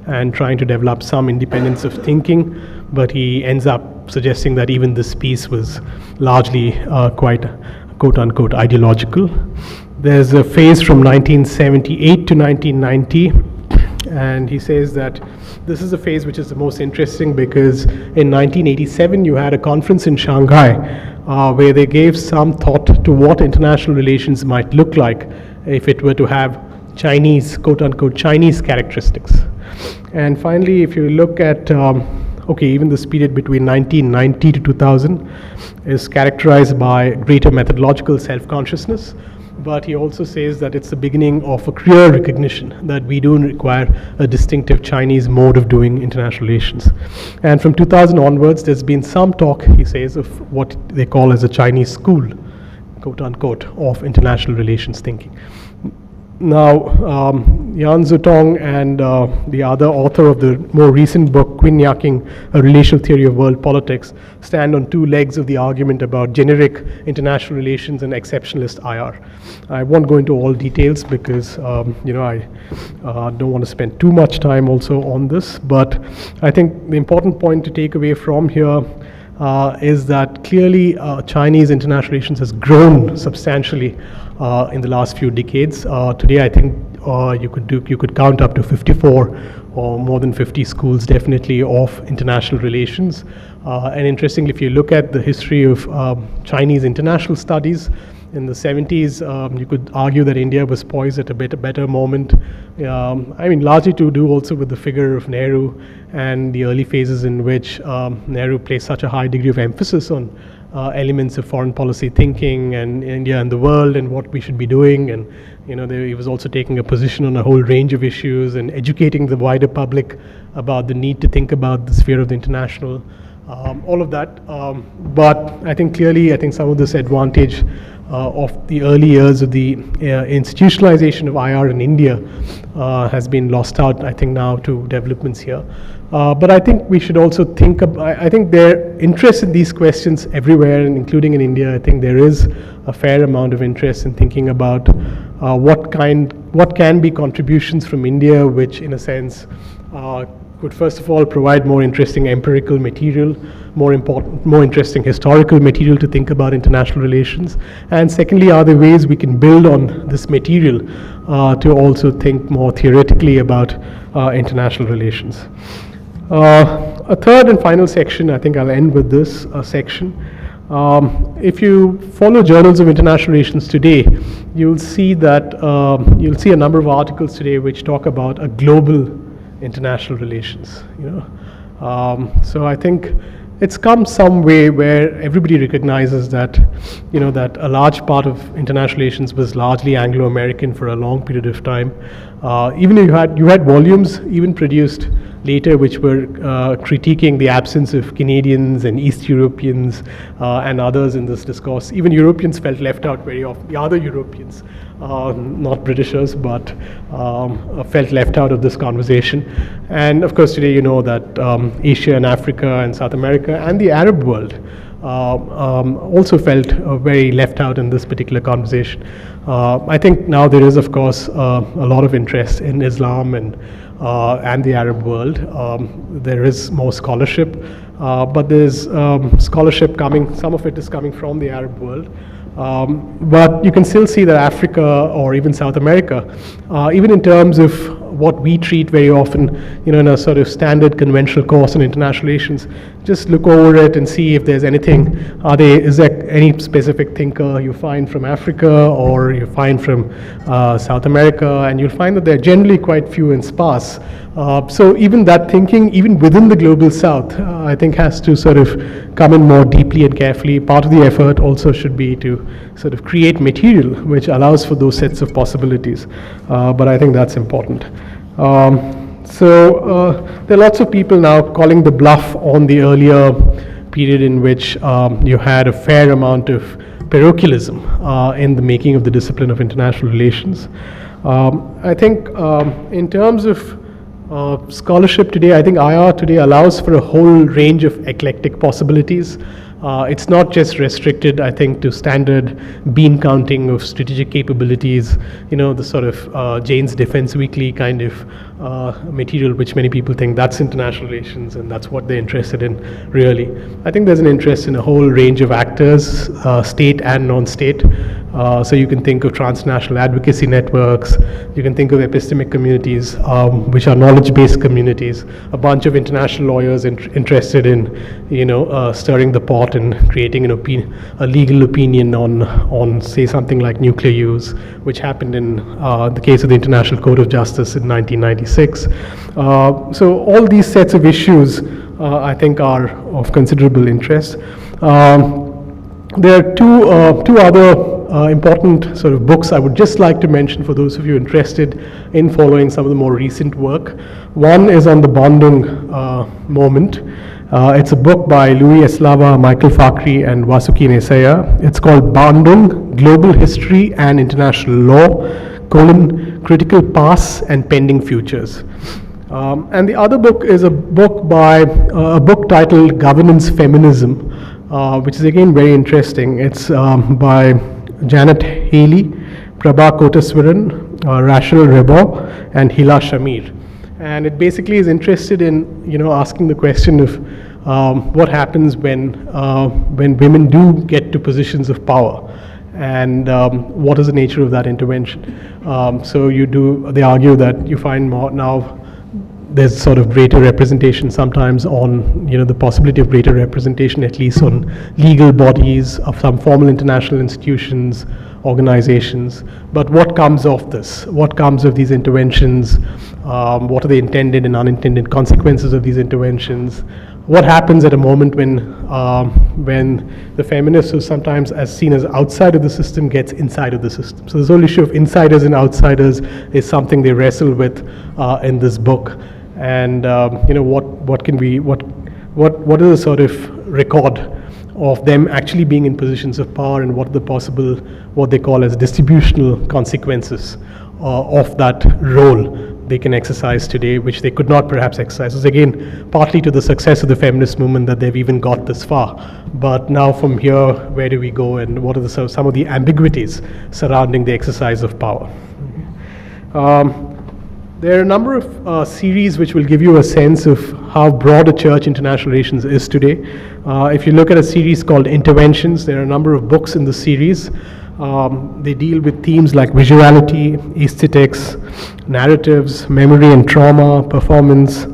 and trying to develop some independence of thinking, but he ends up suggesting that even this piece was largely quite quote-unquote ideological. There's a phase from 1978 to 1990, and he says that this is a phase which is the most interesting because in 1987 you had a conference in Shanghai where they gave some thought to what international relations might look like if it were to have Chinese, quote-unquote Chinese characteristics. And finally, if you look at even this period between 1990 to 2000 is characterized by greater methodological self-consciousness, but he also says that it's the beginning of a clear recognition that we do require a distinctive Chinese mode of doing international relations. And from 2000 onwards, there's been some talk, he says, of what they call as a Chinese school, quote-unquote, of international relations thinking. Now, Yan Zutong and the other author of the more recent book, Quinyaking, A Relational Theory of World Politics, stand on 2 legs of the argument about generic international relations and exceptionalist IR. I won't go into all details because, I don't want to spend too much time also on this, but I think the important point to take away from here is that clearly Chinese international relations has grown substantially in the last few decades. Today, I think you could count up to 54 or more than 50 schools definitely of international relations. And interestingly, if you look at the history of Chinese international studies, in the 70s, you could argue that India was poised at a better moment. Largely to do also with the figure of Nehru and the early phases in which Nehru placed such a high degree of emphasis on elements of foreign policy thinking and India and the world and what we should be doing. And he was also taking a position on a whole range of issues and educating the wider public about the need to think about the sphere of the international. All of that, but I think clearly, some of this advantage of the early years of the institutionalization of IR in India has been lost out, I think, now to developments here. But I think we should also think I think their interest in these questions everywhere, and including in India. I think there is a fair amount of interest in thinking about what can be contributions from India, which in a sense could first of all provide more interesting empirical material, more interesting historical material to think about international relations, and secondly, are there ways we can build on this material to also think more theoretically about international relations. A third and final section, I think I'll end with this section. If you follow journals of international relations today, you'll see that you'll see a number of articles today which talk about a global international relations. So I think it's come some way where everybody recognizes that that a large part of international relations was largely Anglo-American for a long period of time. Even you had volumes even produced later which were critiquing the absence of Canadians and East Europeans and others in this discourse. Even Europeans felt left out very often. The other Europeans, not Britishers, but felt left out of this conversation. And of course today you know that Asia and Africa and South America and the Arab world also felt very left out in this particular conversation. I think now there is, of course, a lot of interest in Islam and the Arab world. There is more scholarship, but there's scholarship coming, some of it is coming from the Arab world. But you can still see that Africa or even South America, even in terms of what we treat very often, in a sort of standard conventional course in international relations, just look over it and see if there's anything. Is there any specific thinker you find from Africa or you find from South America, and you'll find that they're generally quite few and sparse. So even that thinking, even within the global South, I think has to sort of come in more deeply and carefully. Part of the effort also should be to sort of create material which allows for those sets of possibilities. But I think that's important. So there are lots of people now calling the bluff on the earlier period in which you had a fair amount of parochialism in the making of the discipline of international relations. I think in terms of scholarship today, I think IR today allows for a whole range of eclectic possibilities. It's not just restricted, I think, to standard bean counting of strategic capabilities, the sort of Jane's Defense Weekly kind of material, which many people think that's international relations and that's what they're interested in, really. I think there's an interest in a whole range of actors, state and non-state. So you can think of transnational advocacy networks, you can think of epistemic communities, which are knowledge-based communities, a bunch of international lawyers interested in, stirring the pot and creating a legal opinion on, say, something like nuclear use, which happened in the case of the International Court of Justice in 1996. So all these sets of issues, I think, are of considerable interest. There are two other important sort of books I would just like to mention for those of you interested in following some of the more recent work. One is on the Bandung moment. It's a book by Louis Eslava, Michael Fakhri, and Vasuki Nesaya. It's called Bandung, Global History and International Law, Critical Past and Pending Futures. And the other book is a book titled Governance Feminism, which is again very interesting. It's by Janet Haley, Prabha Kotaswaran, Rachel Rebo, and Hila Shamir. And it basically is interested in asking the question of what happens when women do get to positions of power, and what is the nature of that intervention. So they argue that you find more now there's sort of greater representation sometimes on, the possibility of greater representation, at least on legal bodies of some formal international institutions, organizations. But what comes of this? What comes of these interventions? What are the intended and unintended consequences of these interventions? What happens at a moment when the feminist, who's sometimes as seen as outside of the system, gets inside of the system? So this whole issue of insiders and outsiders is something they wrestle with in this book. And what is the sort of record of them actually being in positions of power and what the possible, what they call as distributional consequences of that role they can exercise today, which they could not perhaps exercise. So again, partly to the success of the feminist movement that they've even got this far. But now from here, where do we go, and what are some of the ambiguities surrounding the exercise of power? There are a number of series which will give you a sense of how broad a church international relations is today. If you look at a series called Interventions, there are a number of books in the series. They deal with themes like visuality, aesthetics, narratives, memory and trauma, performance,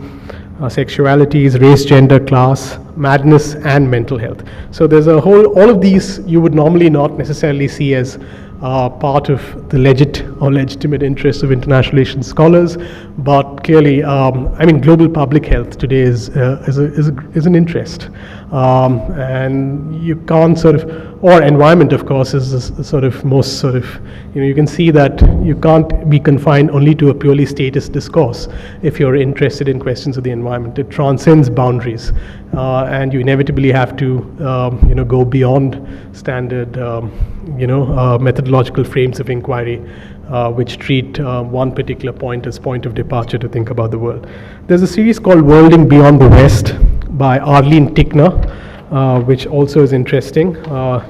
sexualities, race, gender, class, madness, and mental health. So there's a whole, all of these you would normally not necessarily see as part of the legit or legitimate interests of international relations scholars, but clearly, I mean, global public health today is an interest, and you can't sort of, or environment, of course, is the sort of most sort of, you can see that you can't be confined only to a purely statist discourse if you're interested in questions of the environment. It transcends boundaries, and you inevitably have to, go beyond standard, methodological frames of inquiry, which treat one particular point as point of departure to think about the world. There's a series called Worlding Beyond the West by Arlene Tickner, which also is interesting.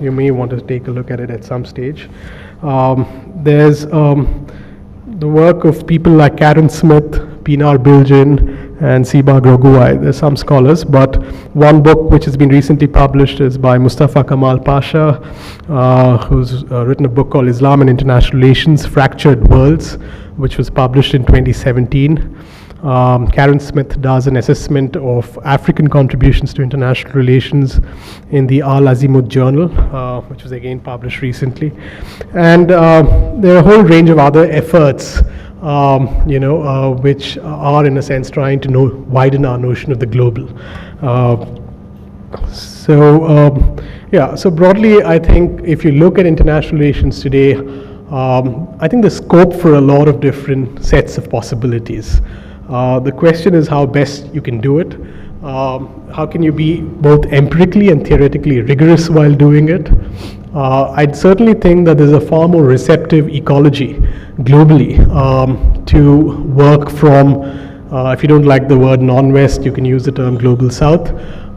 You may want to take a look at it at some stage. There's the work of people like Karen Smith, Pinar Bilgin, and Siba Groguai. There's some scholars, but one book which has been recently published is by Mustafa Kamal Pasha, who's written a book called Islam and International Relations, Fractured Worlds, which was published in 2017. Karen Smith does an assessment of African contributions to international relations in the Al-Azimut Journal, which was again published recently. And there are a whole range of other efforts which are in a sense trying to widen our notion of the global. So broadly, I think if you look at international relations today, I think there's scope for a lot of different sets of possibilities. The question is how best you can do it. How can you be both empirically and theoretically rigorous while doing it? I'd certainly think that there's a far more receptive ecology globally to work from, if you don't like the word non-West, you can use the term global South.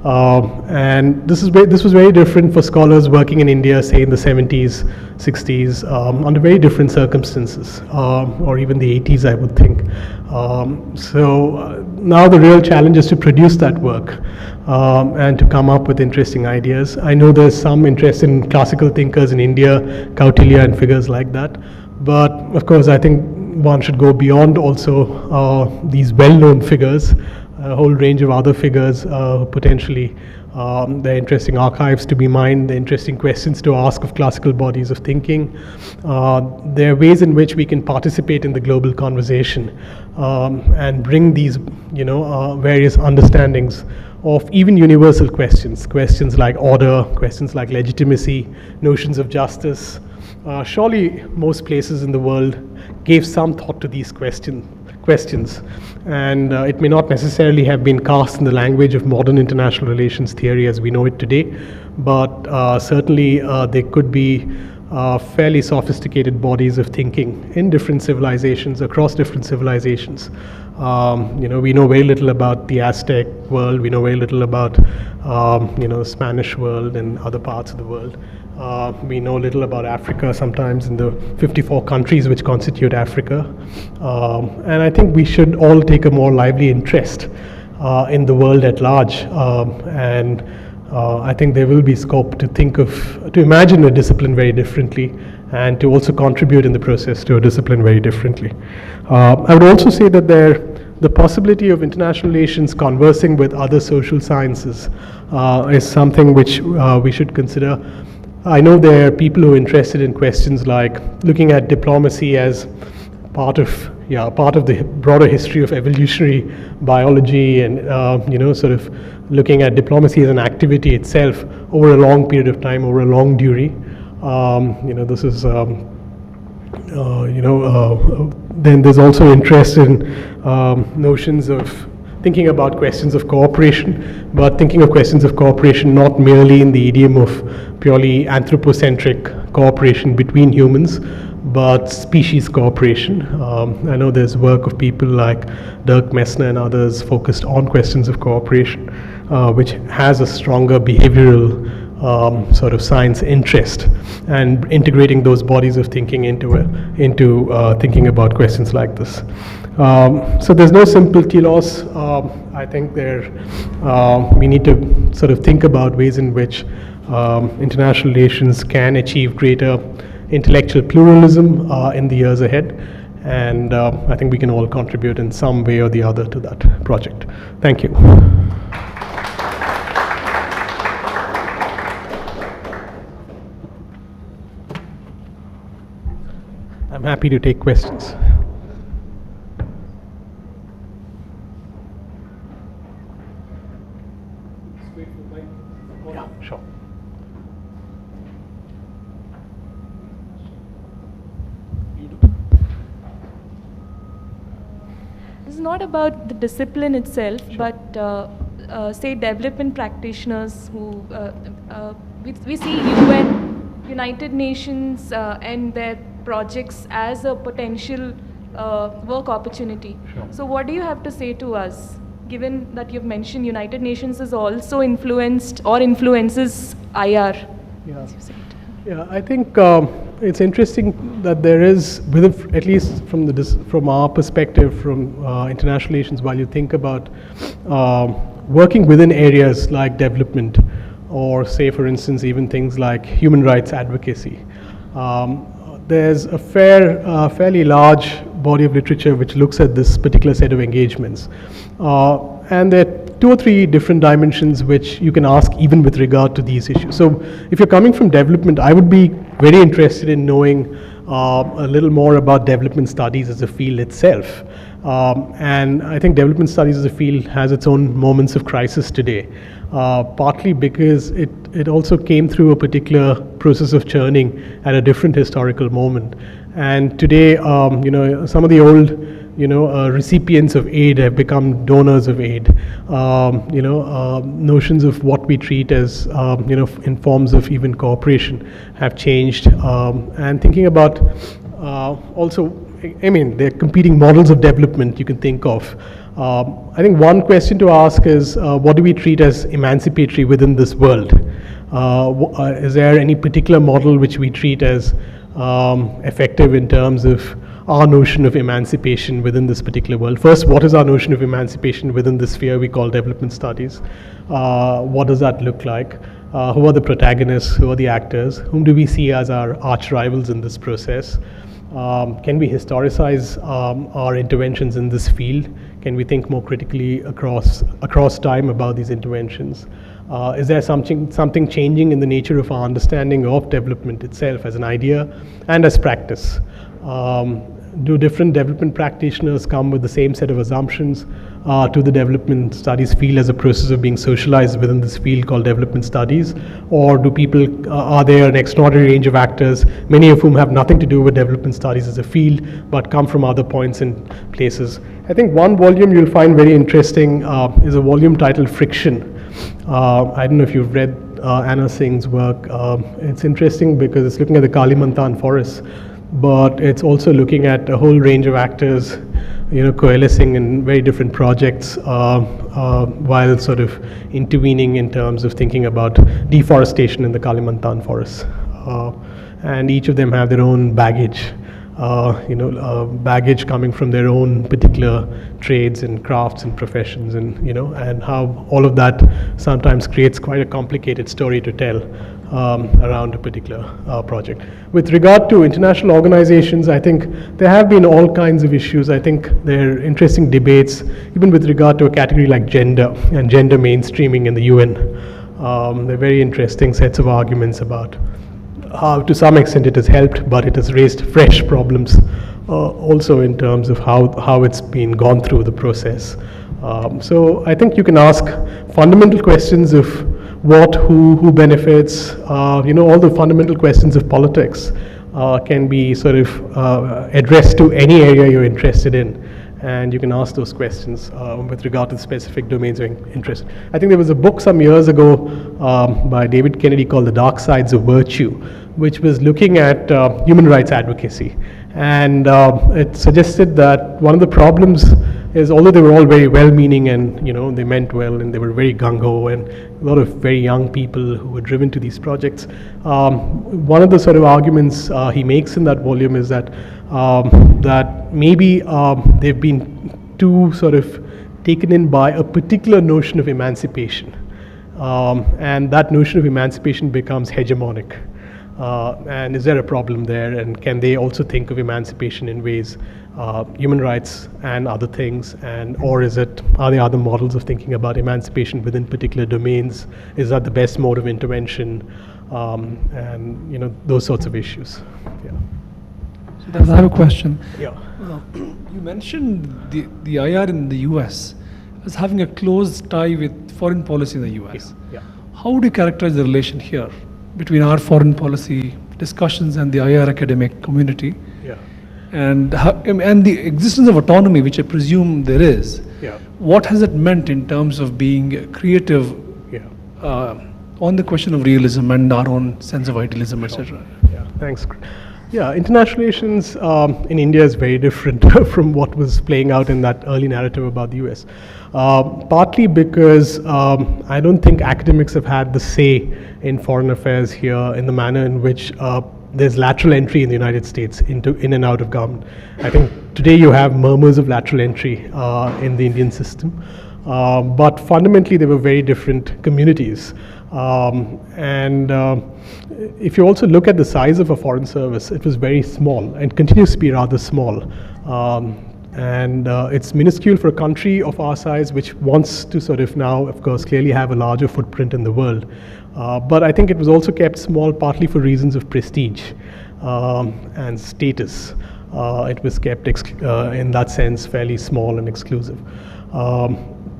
And this was very different for scholars working in India, say in the 70s, 60s, under very different circumstances, or even the 80s, I would think. Now the real challenge is to produce that work and to come up with interesting ideas. I know there's some interest in classical thinkers in India, Kautilya and figures like that. But of course, I think one should go beyond also these well-known figures, a whole range of other figures, potentially there are interesting archives to be mined, there are interesting questions to ask of classical bodies of thinking. There are ways in which we can participate in the global conversation and bring these, various understandings of even universal questions like order, questions like legitimacy, notions of justice. Surely most places in the world gave some thought to these questions, and it may not necessarily have been cast in the language of modern international relations theory as we know it today, but certainly they could be fairly sophisticated bodies of thinking in different civilizations, across different civilizations. We know very little about the Aztec world, we know very little about the Spanish world and other parts of the world. We know little about Africa sometimes in the 54 countries which constitute Africa. And I think we should all take a more lively interest in the world at large. And I think there will be scope to imagine a discipline very differently and to also contribute in the process to a discipline very differently. I would also say that the possibility of international relations conversing with other social sciences is something which we should consider. I know there are people who are interested in questions like looking at diplomacy as part of the broader history of evolutionary biology, and sort of looking at diplomacy as an activity itself over a long period of time, over a long durée. This is then there's also interest in notions of thinking about questions of cooperation, but thinking of questions of cooperation not merely in the idiom of purely anthropocentric cooperation between humans, but species cooperation. I know there's work of people like Dirk Messner and others focused on questions of cooperation, which has a stronger behavioral sort of science interest, and integrating those bodies of thinking into thinking about questions like this. So there's no simple telos. I think we need to sort of think about ways in which international relations can achieve greater intellectual pluralism in the years ahead, and I think we can all contribute in some way or the other to that project. Thank you. I'm happy to take questions. Yeah, sure. This is not about the discipline itself, sure. But say development practitioners who we see UN, United Nations and their projects as a potential work opportunity. Sure. So what do you have to say to us, given that you've mentioned United Nations is also influenced or influences IR? Yeah. As you said. Yeah, I think it's interesting that there is, at least from our perspective, from international relations, while you think about working within areas like development, or say, for instance, even things like human rights advocacy, there's a fairly large body of literature which looks at this particular set of engagements. And there are 2 or 3 different dimensions which you can ask even with regard to these issues. So if you're coming from development, I would be very interested in knowing a little more about development studies as a field itself. And I think development studies as a field has its own moments of crisis today, partly because it also came through a particular process of churning at a different historical moment. And today, some of the old recipients of aid have become donors of aid. Notions of what we treat as, in forms of even cooperation have changed. And thinking about also, there are competing models of development you can think of. I think one question to ask is, what do we treat as emancipatory within this world? Is there any particular model which we treat as effective in terms of our notion of emancipation within this particular world? First, what is our notion of emancipation within the sphere we call development studies? What does that look like? Who are the protagonists? Who are the actors? Whom do we see as our arch rivals in this process? Can we historicize our interventions in this field? Can we think more critically across time about these interventions? Is there something changing in the nature of our understanding of development itself as an idea and as practice? Do different development practitioners come with the same set of assumptions to the development studies field as a process of being socialized within this field called development studies? Or are there an extraordinary range of actors, many of whom have nothing to do with development studies as a field, but come from other points and places? I think one volume you'll find very interesting is a volume titled Friction. I don't know if you've read Anna Singh's work. It's interesting because it's looking at the Kalimantan forests, but it's also looking at a whole range of actors, coalescing in very different projects while sort of intervening in terms of thinking about deforestation in the Kalimantan forests. And each of them have their own baggage, baggage coming from their own particular trades and crafts and professions, and how all of that sometimes creates quite a complicated story to tell around a particular project. With regard to international organizations, I think there have been all kinds of issues. I think there are interesting debates, even with regard to a category like gender and gender mainstreaming in the UN. There are very interesting sets of arguments about how, to some extent, it has helped, but it has raised fresh problems also in terms of how it's been gone through the process. So I think you can ask fundamental questions of what, who benefits, all the fundamental questions of politics can be sort of addressed to any area you're interested in. and you can ask those questions with regard to the specific domains of interest. I think there was a book some years ago by David Kennedy called The Dark Sides of Virtue, which was looking at human rights advocacy. And it suggested that one of the problems is, although they were all very well-meaning and they meant well and they were very gung-ho and a lot of very young people who were driven to these projects, one of the sort of arguments he makes in that volume is that that maybe they've been too sort of taken in by a particular notion of emancipation, and that notion of emancipation becomes hegemonic. And is there a problem there? And can they also think of emancipation in ways, human rights and other things? And or are there other models of thinking about emancipation within particular domains? Is that the best mode of intervention? And those sorts of issues. Yeah. So I have a question. Yeah. You mentioned the IR in the US as having a close tie with foreign policy in the US. Yeah. How would you characterize the relation here between our foreign policy discussions and the IR academic community? Yeah. And the existence of autonomy, which I presume there is. Yeah. What has it meant in terms of being creative on the question of realism and our own sense of idealism, etc.? Yeah, thanks. Yeah, international relations in India is very different from what was playing out in that early narrative about the US. Partly because I don't think academics have had the say in foreign affairs here in the manner in which there's lateral entry in the United States in and out of government. I think today you have murmurs of lateral entry in the Indian system, but fundamentally they were very different communities. And if you also look at the size of a foreign service, it was very small and continues to be rather small. And it's minuscule for a country of our size, which wants to sort of now, of course, clearly have a larger footprint in the world. But I think it was also kept small partly for reasons of prestige and status. It was kept in that sense fairly small and exclusive.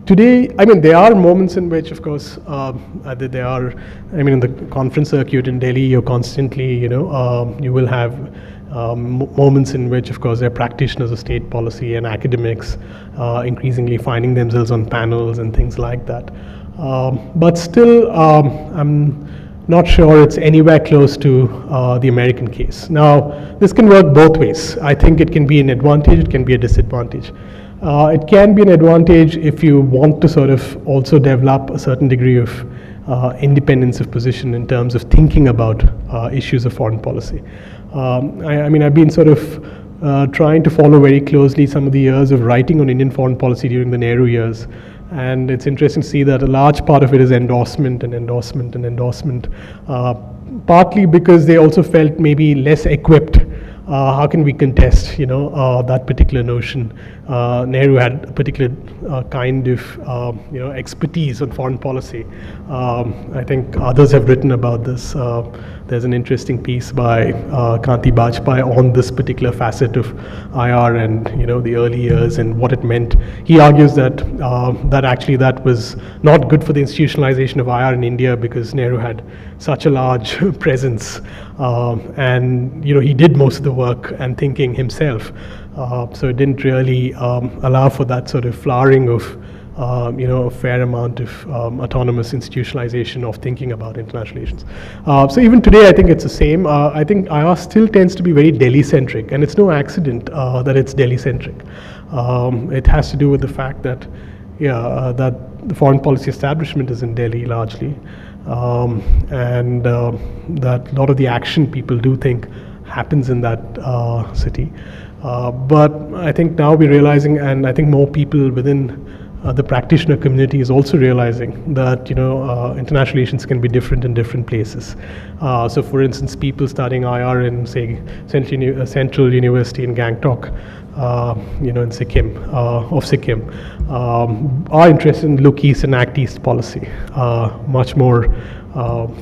Today, I mean, there are moments in which, of course, there are, I mean, in the conference circuit in Delhi, you're constantly, you will have moments in which, of course, there are practitioners of state policy and academics increasingly finding themselves on panels and things like that. But still, I'm not sure it's anywhere close to the American case. Now, this can work both ways. I think it can be an advantage, it can be a disadvantage. It can be an advantage if you want to sort of also develop a certain degree of independence of position in terms of thinking about issues of foreign policy. I mean, I've been sort of trying to follow very closely some of the years of writing on Indian foreign policy during the Nehru years. And it's interesting to see that a large part of it is endorsement and endorsement and endorsement, partly because they also felt maybe less equipped. How can we contest, that particular notion? Nehru had a particular kind of, expertise on foreign policy. I think others have written about this. There's an interesting piece by Kanti Bajpai on this particular facet of IR and, the early years and what it meant. He argues that that was not good for the institutionalization of IR in India because Nehru had such a large presence, and he did most of the work and thinking himself. So it didn't really allow for that sort of flowering of a fair amount of autonomous institutionalization of thinking about international relations. So even today, I think it's the same. I think IR still tends to be very Delhi-centric, and it's no accident that it's Delhi-centric. It has to do with the fact that, that the foreign policy establishment is in Delhi largely, and that a lot of the action people do think happens in that city. But I think now we're realizing, and I think more people within the practitioner community is also realizing that international relations can be different in different places. So for instance, people studying IR in, say, Central University in Gangtok, in Sikkim, are interested in look east and act east policy much more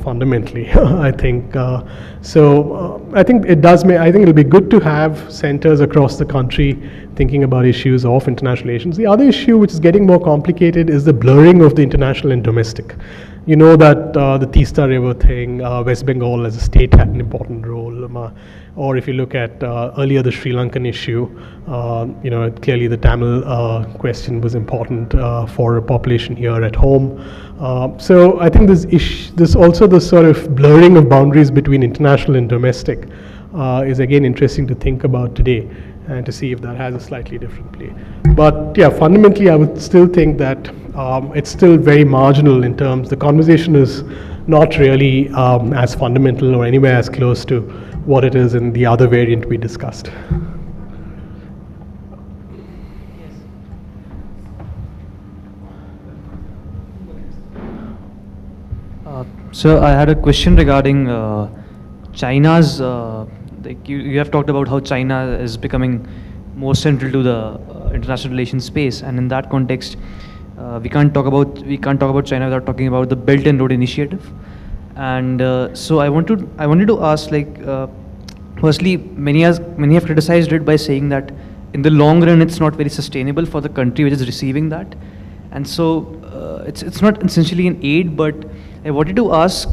fundamentally, I think. I think it does I think it'll be good to have centers across the country thinking about issues of international relations. The other issue, which is getting more complicated, is the blurring of the international and domestic. That the Teesta River thing, West Bengal as a state had an important role. Or if you look at earlier the Sri Lankan issue, clearly the Tamil question was important for a population here at home. So I think this also the sort of blurring of boundaries between international and domestic is again interesting to think about today and to see if that has a slightly different play. But yeah, fundamentally I would still think that it's still very marginal in terms, the conversation is not really as fundamental or anywhere as close to what it is in the other variant we discussed. So I had a question regarding China's, like you have talked about how China is becoming more central to the international relations space, and in that context, we can't talk about China without talking about the Belt and Road Initiative. And so I wanted to ask, like, firstly, many have criticized it by saying that in the long run it's not very sustainable for the country which is receiving that, and so it's not essentially an aid. But I wanted to ask,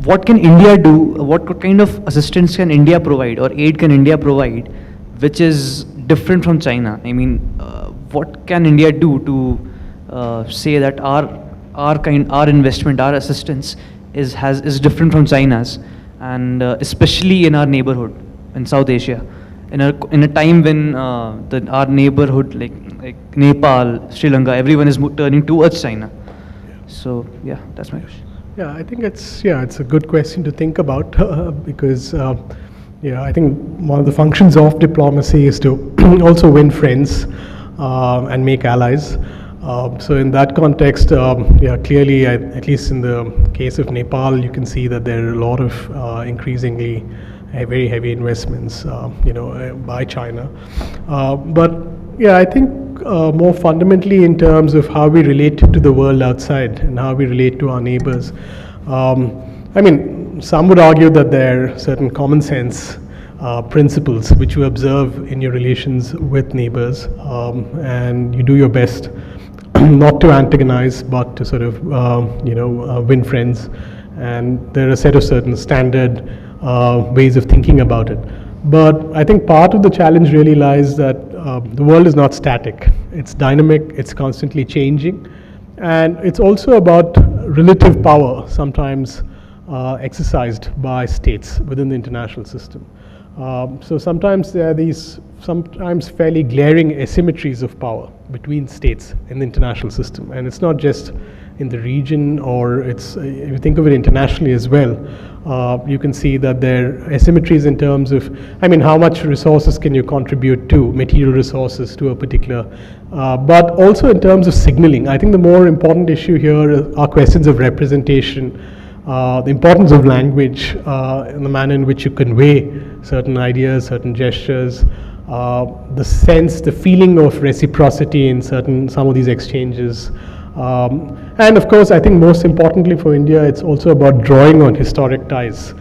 what can India do? What kind of assistance can India provide, or aid can India provide, which is different from China? I mean, what can India do to say that our investment, our assistance is different from China's, and especially in our neighborhood in South Asia, in a time when our neighborhood like Nepal, Sri Lanka, everyone is turning towards China. So yeah, that's my question. Yeah, I think it's a good question to think about because I think one of the functions of diplomacy is to also win friends and make allies. So in that context, clearly, at least in the case of Nepal, you can see that there are a lot of increasingly very heavy investments, by China. But yeah, I think more fundamentally in terms of how we relate to the world outside and how we relate to our neighbors. I mean, some would argue that there are certain common sense principles which you observe in your relations with neighbors, and you do your best not to antagonize, but to sort of win friends. And there are a set of certain standard ways of thinking about it. But I think part of the challenge really lies that the world is not static. It's dynamic, it's constantly changing, and it's also about relative power sometimes exercised by states within the international system. So sometimes there are these sometimes fairly glaring asymmetries of power between states in the international system, and it's not just in the region, or it's, if you think of it internationally as well, you can see that there are asymmetries in terms of, how much resources can you contribute to, material resources to a particular, but also in terms of signaling. I think the more important issue here are questions of representation, the importance of language, in the manner in which you convey certain ideas, certain gestures, the sense, the feeling of reciprocity in some of these exchanges. And of course, I think most importantly for India, it's also about drawing on historic ties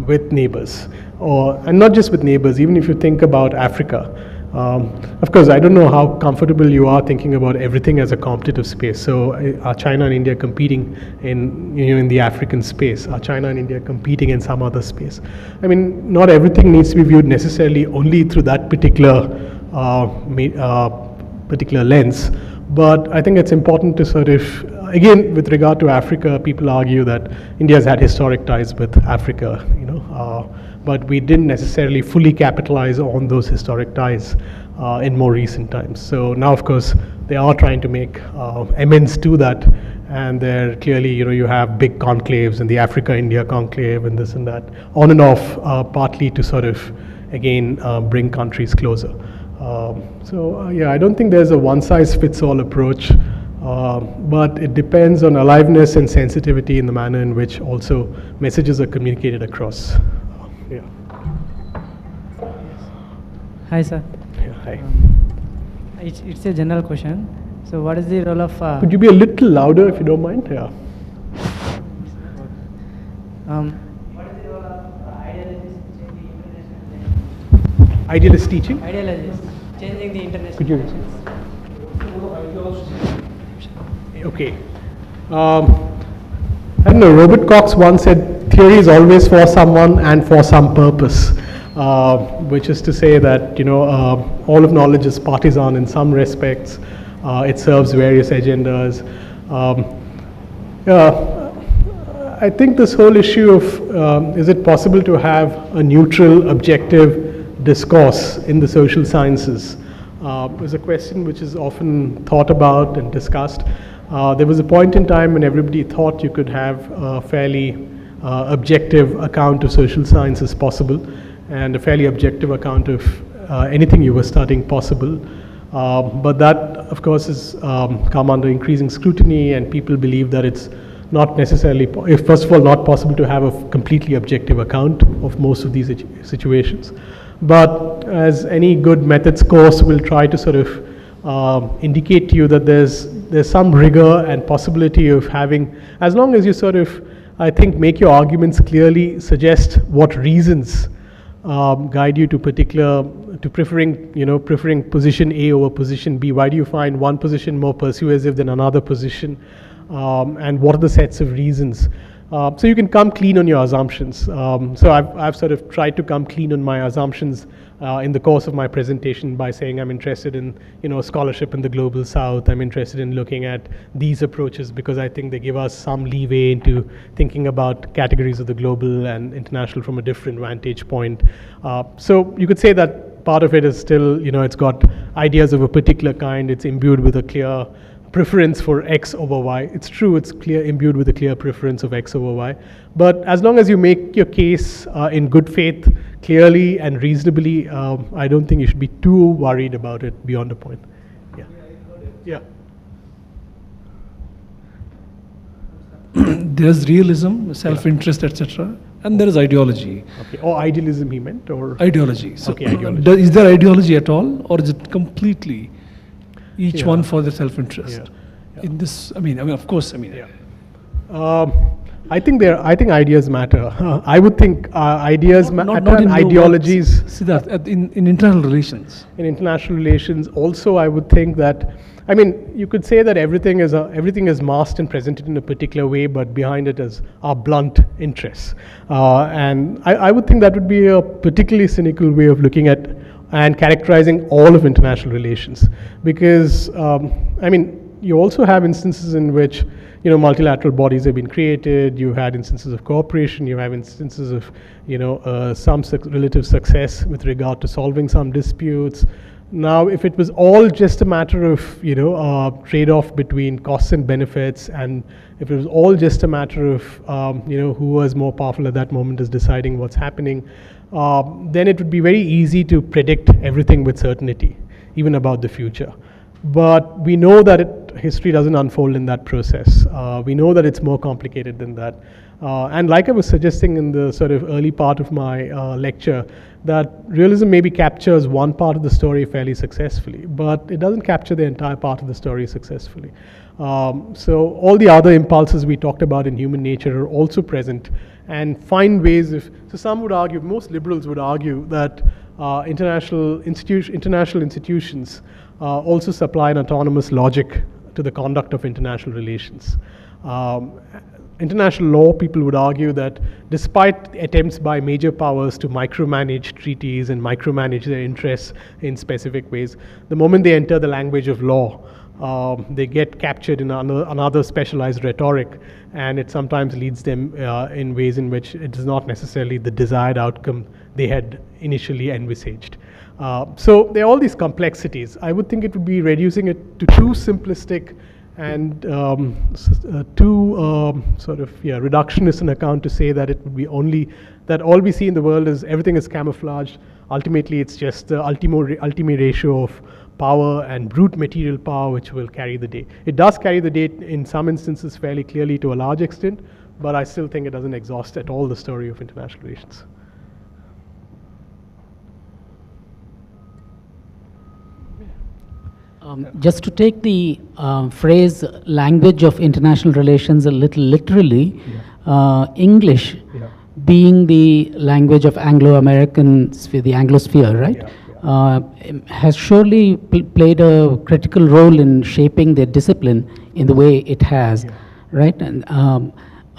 with neighbors, and not just with neighbors. Even if you think about Africa, of course, I don't know how comfortable you are thinking about everything as a competitive space. So are China and India competing in the African space? Are China and India competing in some other space? Not everything needs to be viewed necessarily only through that particular lens. But I think it's important to sort of, again, with regard to Africa, people argue that India has had historic ties with Africa, but we didn't necessarily fully capitalize on those historic ties in more recent times. So now, of course, they are trying to make amends to that, and there clearly, you have big conclaves and the Africa-India conclave and this and that, on and off, partly to sort of, again, bring countries closer. I don't think there's a one-size-fits-all approach, but it depends on aliveness and sensitivity in the manner in which also messages are communicated across. Hi, sir. Yeah, hi. It's a general question. So what is the role of... Could you be a little louder if you don't mind? Yeah. What is the role of idealists changing the international relations? Idealist teaching? Ideologists changing the international Could you? relations. Okay. I don't know, Robert Cox once said, theory is always for someone and for some purpose, which is to say that, all of knowledge is partisan in some respects. It serves various agendas. I think this whole issue of is it possible to have a neutral, objective discourse in the social sciences is a question which is often thought about and discussed. There was a point in time when everybody thought you could have a fairly objective account of social sciences possible, and a fairly objective account of anything you were studying possible. But that, of course, has come under increasing scrutiny, and people believe that it's not necessarily, first of all, not possible to have a completely objective account of most of these situations. But as any good methods course will try to sort of indicate to you that there's some rigor and possibility of having, as long as you sort of, I think, make your arguments clearly, suggest what reasons guide you to preferring position A over position B. Why do you find one position more persuasive than another position? And what are the sets of reasons? So you can come clean on your assumptions. So I've sort of tried to come clean on my assumptions in the course of my presentation by saying I'm interested in scholarship in the global south. I'm interested in looking at these approaches because I think they give us some leeway into thinking about categories of the global and international from a different vantage point. So you could say that part of it is still, it's got ideas of a particular kind. It's imbued with a clear preference for X over Y. It's true, it's clear, imbued with a clear preference of X over Y. But as long as you make your case in good faith, clearly and reasonably, I don't think you should be too worried about it beyond a point. Yeah. Yeah. There's realism, self-interest, etc., and there is ideology. Okay. Or idealism, he meant, or ideology. So, okay, ideology. Is there ideology at all, or is it completely each one for the self-interest? Yeah. In this, I mean, of course, I think ideas matter. I would think ideas matter and ideologies. Siddharth, in international relations. In international relations, also, I would think that, you could say that everything is masked and presented in a particular way, but behind it is our blunt interests. And I would think that would be a particularly cynical way of looking at and characterizing all of international relations. Because, you also have instances in which, multilateral bodies have been created, you had instances of cooperation, you have instances of, some relative success with regard to solving some disputes. Now, if it was all just a matter of, trade-off between costs and benefits, and if it was all just a matter of, who was more powerful at that moment is deciding what's happening, then it would be very easy to predict everything with certainty, even about the future. But we know that history doesn't unfold in that process. We know that it's more complicated than that. And like I was suggesting in the sort of early part of my lecture, that realism maybe captures one part of the story fairly successfully, but it doesn't capture the entire part of the story successfully. So all the other impulses we talked about in human nature are also present, and find ways of, so some would argue, most liberals would argue that international institutions also supply an autonomous logic to the conduct of international relations. International law, people would argue that despite attempts by major powers to micromanage treaties and micromanage their interests in specific ways, the moment they enter the language of law, they get captured in another specialized rhetoric, and it sometimes leads them in ways in which it is not necessarily the desired outcome they had initially envisaged. So there are all these complexities. I would think it would be reducing it to too simplistic and too reductionist an account to say that it would be only that all we see in the world is everything is camouflaged. Ultimately, it's just the ultimate ratio of power and brute material power which will carry the day. It does carry the day in some instances fairly clearly to a large extent, but I still think it doesn't exhaust at all the story of international relations. Just to take the phrase language of international relations a little literally, English being the language of Anglo-American sphere, the Anglosphere, right? Has surely played a critical role in shaping their discipline in the way it has, right? And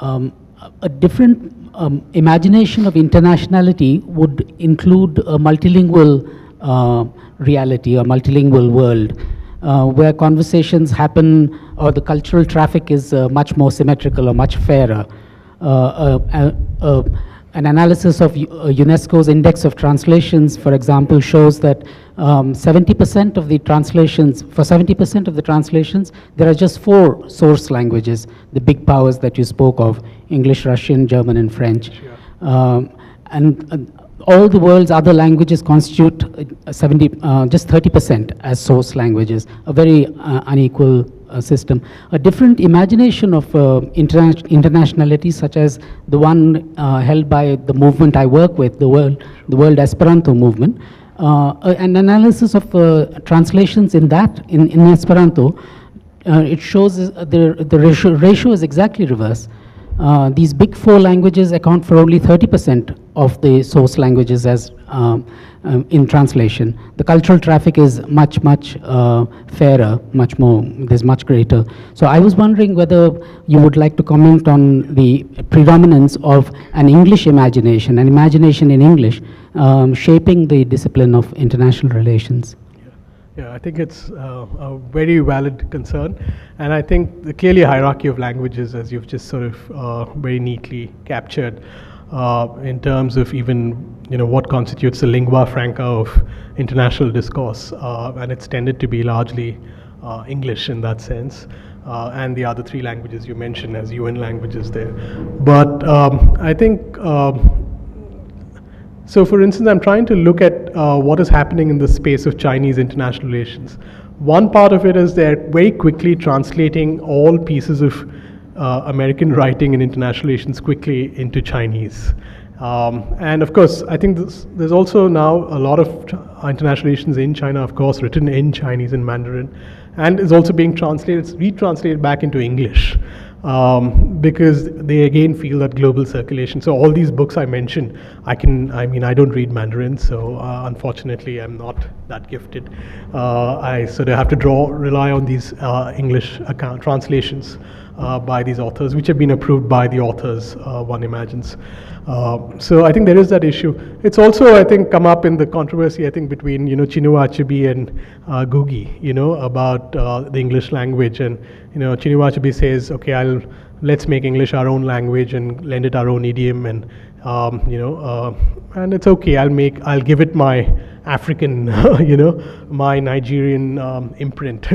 a different imagination of internationality would include a multilingual reality, a multilingual world, where conversations happen or the cultural traffic is much more symmetrical or much fairer. An analysis of UNESCO's Index of Translations, for example, shows that 70% of the translations, for 70% of the translations, there are just 4 source languages, the big powers that you spoke of, English, Russian, German, and French. Sure. All the world's other languages constitute just 30% as source languages, a very unequal system. A different imagination of internationality, such as the one held by the movement I work with, the World Esperanto movement, an analysis of translations in Esperanto, it shows the ratio is exactly reverse. These big 4 languages account for only 30% of the source languages as in translation. The cultural traffic is much fairer, much more, there's much greater. So I was wondering whether you would like to comment on the predominance of an English imagination, an imagination in English, shaping the discipline of international relations. Yeah, I think it's a very valid concern, and I think clearly a hierarchy of languages, as you've just sort of very neatly captured, in terms of even what constitutes the lingua franca of international discourse, and it's tended to be largely English in that sense, and the other 3 languages you mentioned as UN languages there. But I think. So for instance, I'm trying to look at what is happening in the space of Chinese international relations. One part of it is they're very quickly translating all pieces of American writing in international relations quickly into Chinese. And of course, I think there's also now a lot of international relations in China, of course, written in Chinese and Mandarin, and is also being retranslated back into English. Because they again feel that global circulation. So all these books I mentioned, I don't read Mandarin, so unfortunately I'm not that gifted. I sort of have to rely on these English translations by these authors, which have been approved by the authors, one imagines. So I think there is that issue. It's also, I think, come up in the controversy, I think, between, Chinua Achebe and Gugi, about the English language. And, Chinua Achebe says, okay, let's make English our own language and lend it our own idiom. And, and it's okay, I'll give it my African, my Nigerian imprint,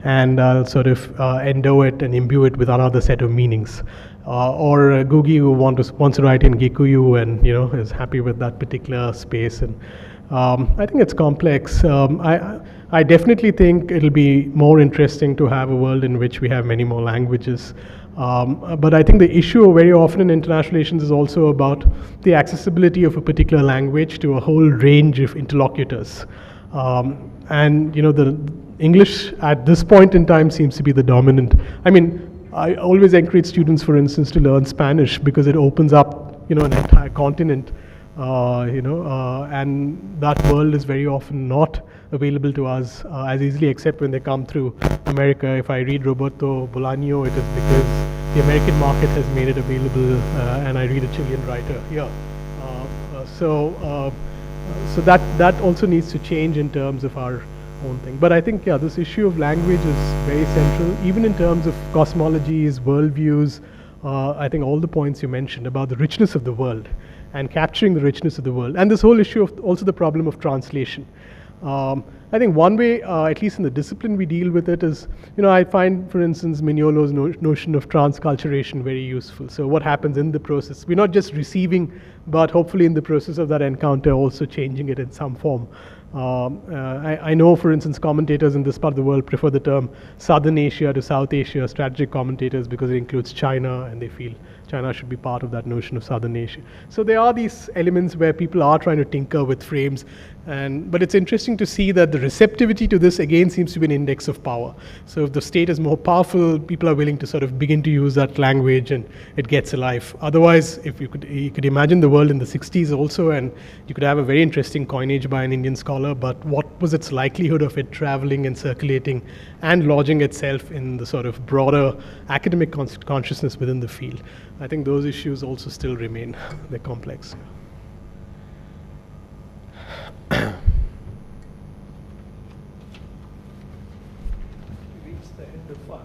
and I'll sort of endow it and imbue it with another set of meanings. Or Gugi, who wants to write in Gikuyu and is happy with that particular space. And I think it's complex. I definitely think it'll be more interesting to have a world in which we have many more languages. But I think the issue very often in international relations is also about the accessibility of a particular language to a whole range of interlocutors. And the English at this point in time seems to be the dominant. I always encourage students, for instance, to learn Spanish because it opens up, an entire continent, and that world is very often not available to us as easily, except when they come through America. If I read Roberto Bolaño, it is because the American market has made it available, and I read a Chilean writer here. So that also needs to change in terms of our own thing. But I think, this issue of language is very central, even in terms of cosmologies, worldviews. I think all the points you mentioned about the richness of the world and capturing the richness of the world, and this whole issue of also the problem of translation. I think one way, at least in the discipline we deal with it is, I find, for instance, Mignolo's notion of transculturation very useful. So what happens in the process? We're not just receiving, but hopefully in the process of that encounter also changing it in some form. I know, for instance, commentators in this part of the world prefer the term Southern Asia to South Asia, strategic commentators, because it includes China, and they feel China should be part of that notion of Southern Asia. So there are these elements where people are trying to tinker with frames, but it's interesting to see that the receptivity to this again seems to be an index of power. So if the state is more powerful, people are willing to sort of begin to use that language, and it gets alive. Otherwise, if you could imagine the world in the 60s also, and you could have a very interesting coinage by an Indian scholar, but what was its likelihood of it traveling and circulating and lodging itself in the sort of broader academic consciousness within the field? I think those issues also still remain. They're complex. Reached the end of our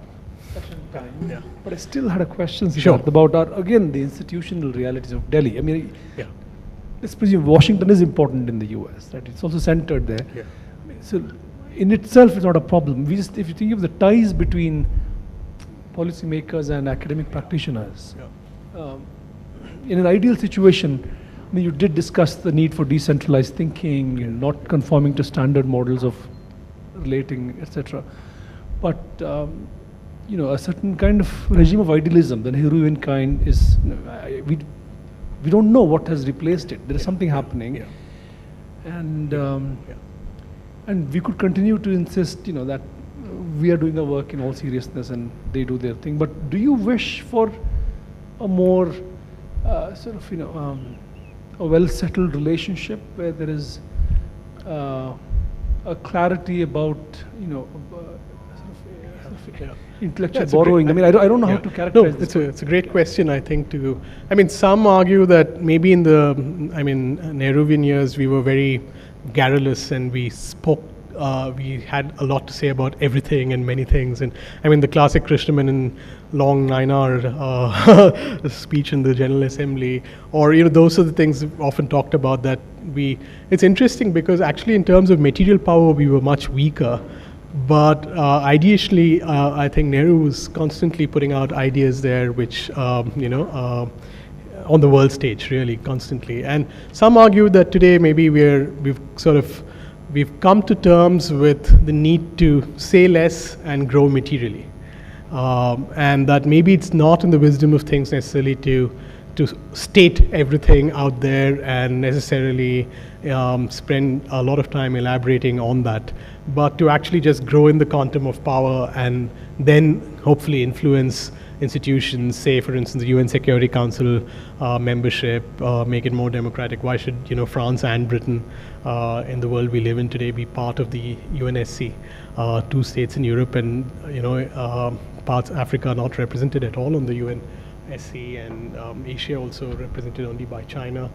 session time. Yeah. But I still had a question, Sure. Siddharth, about again the institutional realities of Delhi. I mean, Yeah. let's presume Washington is important in the US, right? It's also centered there. Yeah. So in itself, it's not a problem. We just, if you think of the ties between policymakers and academic practitioners, in an ideal situation, I mean, you did discuss the need for decentralized thinking, not conforming to standard models of relating, etc. But a certain kind of regime of idealism, the Nehruvian kind, is we don't know what has replaced it. There is something happening, and we could continue to insist, that we are doing our work in all seriousness and they do their thing. But do you wish for a more a well-settled relationship where there is a clarity about, intellectual borrowing? I mean, I don't know how to characterize this. It's a great question, I think, some argue that maybe in the, Nehruvian years, we were very garrulous and we spoke, we had a lot to say about everything and many things. And the classic Krishnamenon long 9-hour speech in the General Assembly, or, those are the things often talked about that it's interesting because actually in terms of material power, we were much weaker. But ideationally, I think Nehru was constantly putting out ideas there, which, on the world stage, really, constantly. And some argue that today maybe we've come to terms with the need to say less and grow materially. And that maybe it's not in the wisdom of things necessarily to state everything out there and necessarily spend a lot of time elaborating on that, but to actually just grow in the quantum of power and then hopefully influence institutions, say for instance the UN Security Council membership, make it more democratic. Why should France and Britain in the world we live in today be part of the UNSC? 2 states in Europe and parts of Africa are not represented at all on the UNSC, and Asia also represented only by China.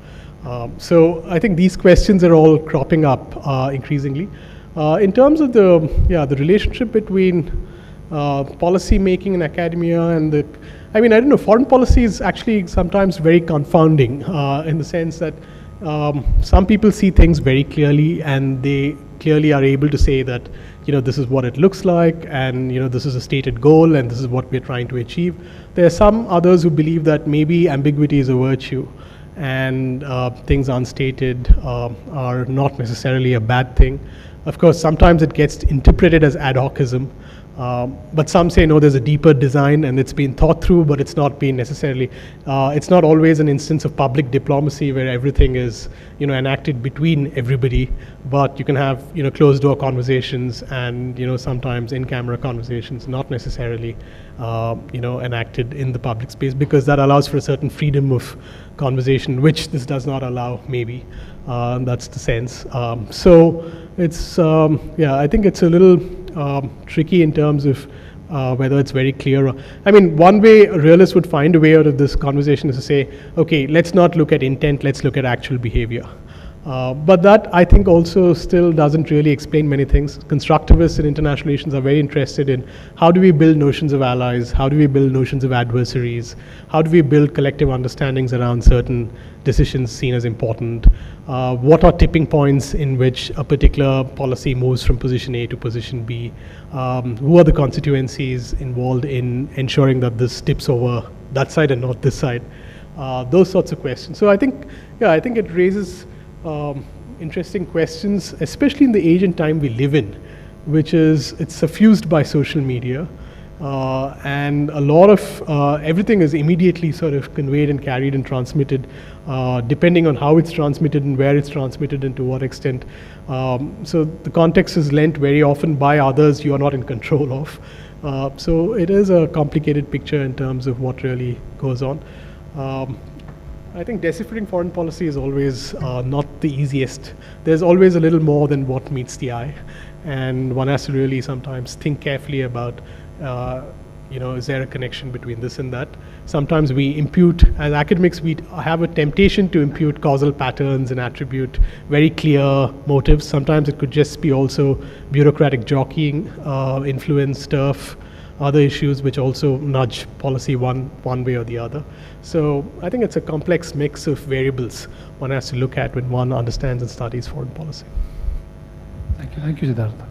So I think these questions are all cropping up increasingly. In terms of the relationship between policy making in academia and I don't know, foreign policy is actually sometimes very confounding in the sense that some people see things very clearly and they clearly are able to say that, this is what it looks like and, this is a stated goal and this is what we're trying to achieve. There are some others who believe that maybe ambiguity is a virtue and things unstated are not necessarily a bad thing. Of course, sometimes it gets interpreted as ad hocism, but some say no, there's a deeper design and it's been thought through, but it's not been necessarily, it's not always an instance of public diplomacy where everything is, enacted between everybody, but you can have, closed door conversations and, sometimes in-camera conversations, not necessarily, enacted in the public space, because that allows for a certain freedom of conversation, which this does not allow, maybe. That's the sense. So it's, I think it's a little tricky in terms of whether it's very clear. One way a realist would find a way out of this conversation is to say, okay, let's not look at intent, let's look at actual behavior. But that, I think, also still doesn't really explain many things. Constructivists in international relations are very interested in how do we build notions of allies, how do we build notions of adversaries, how do we build collective understandings around certain decisions seen as important, what are tipping points in which a particular policy moves from position A to position B, who are the constituencies involved in ensuring that this tips over that side and not this side, those sorts of questions. So I think it raises interesting questions, especially in the age and time we live in, which is it's suffused by social media, and a lot of everything is immediately sort of conveyed and carried and transmitted, depending on how it's transmitted and where it's transmitted and to what extent. So the context is lent very often by others you are not in control of. So it is a complicated picture in terms of what really goes on. I think deciphering foreign policy is always not the easiest. There's always a little more than what meets the eye, and one has to really sometimes think carefully about is there a connection between this and that? Sometimes we impute, as academics, we have a temptation to impute causal patterns and attribute very clear motives. Sometimes it could just be also bureaucratic jockeying, influence, turf, other issues which also nudge policy one way or the other. So I think it's a complex mix of variables one has to look at when one understands and studies foreign policy. Thank you, Siddhartha.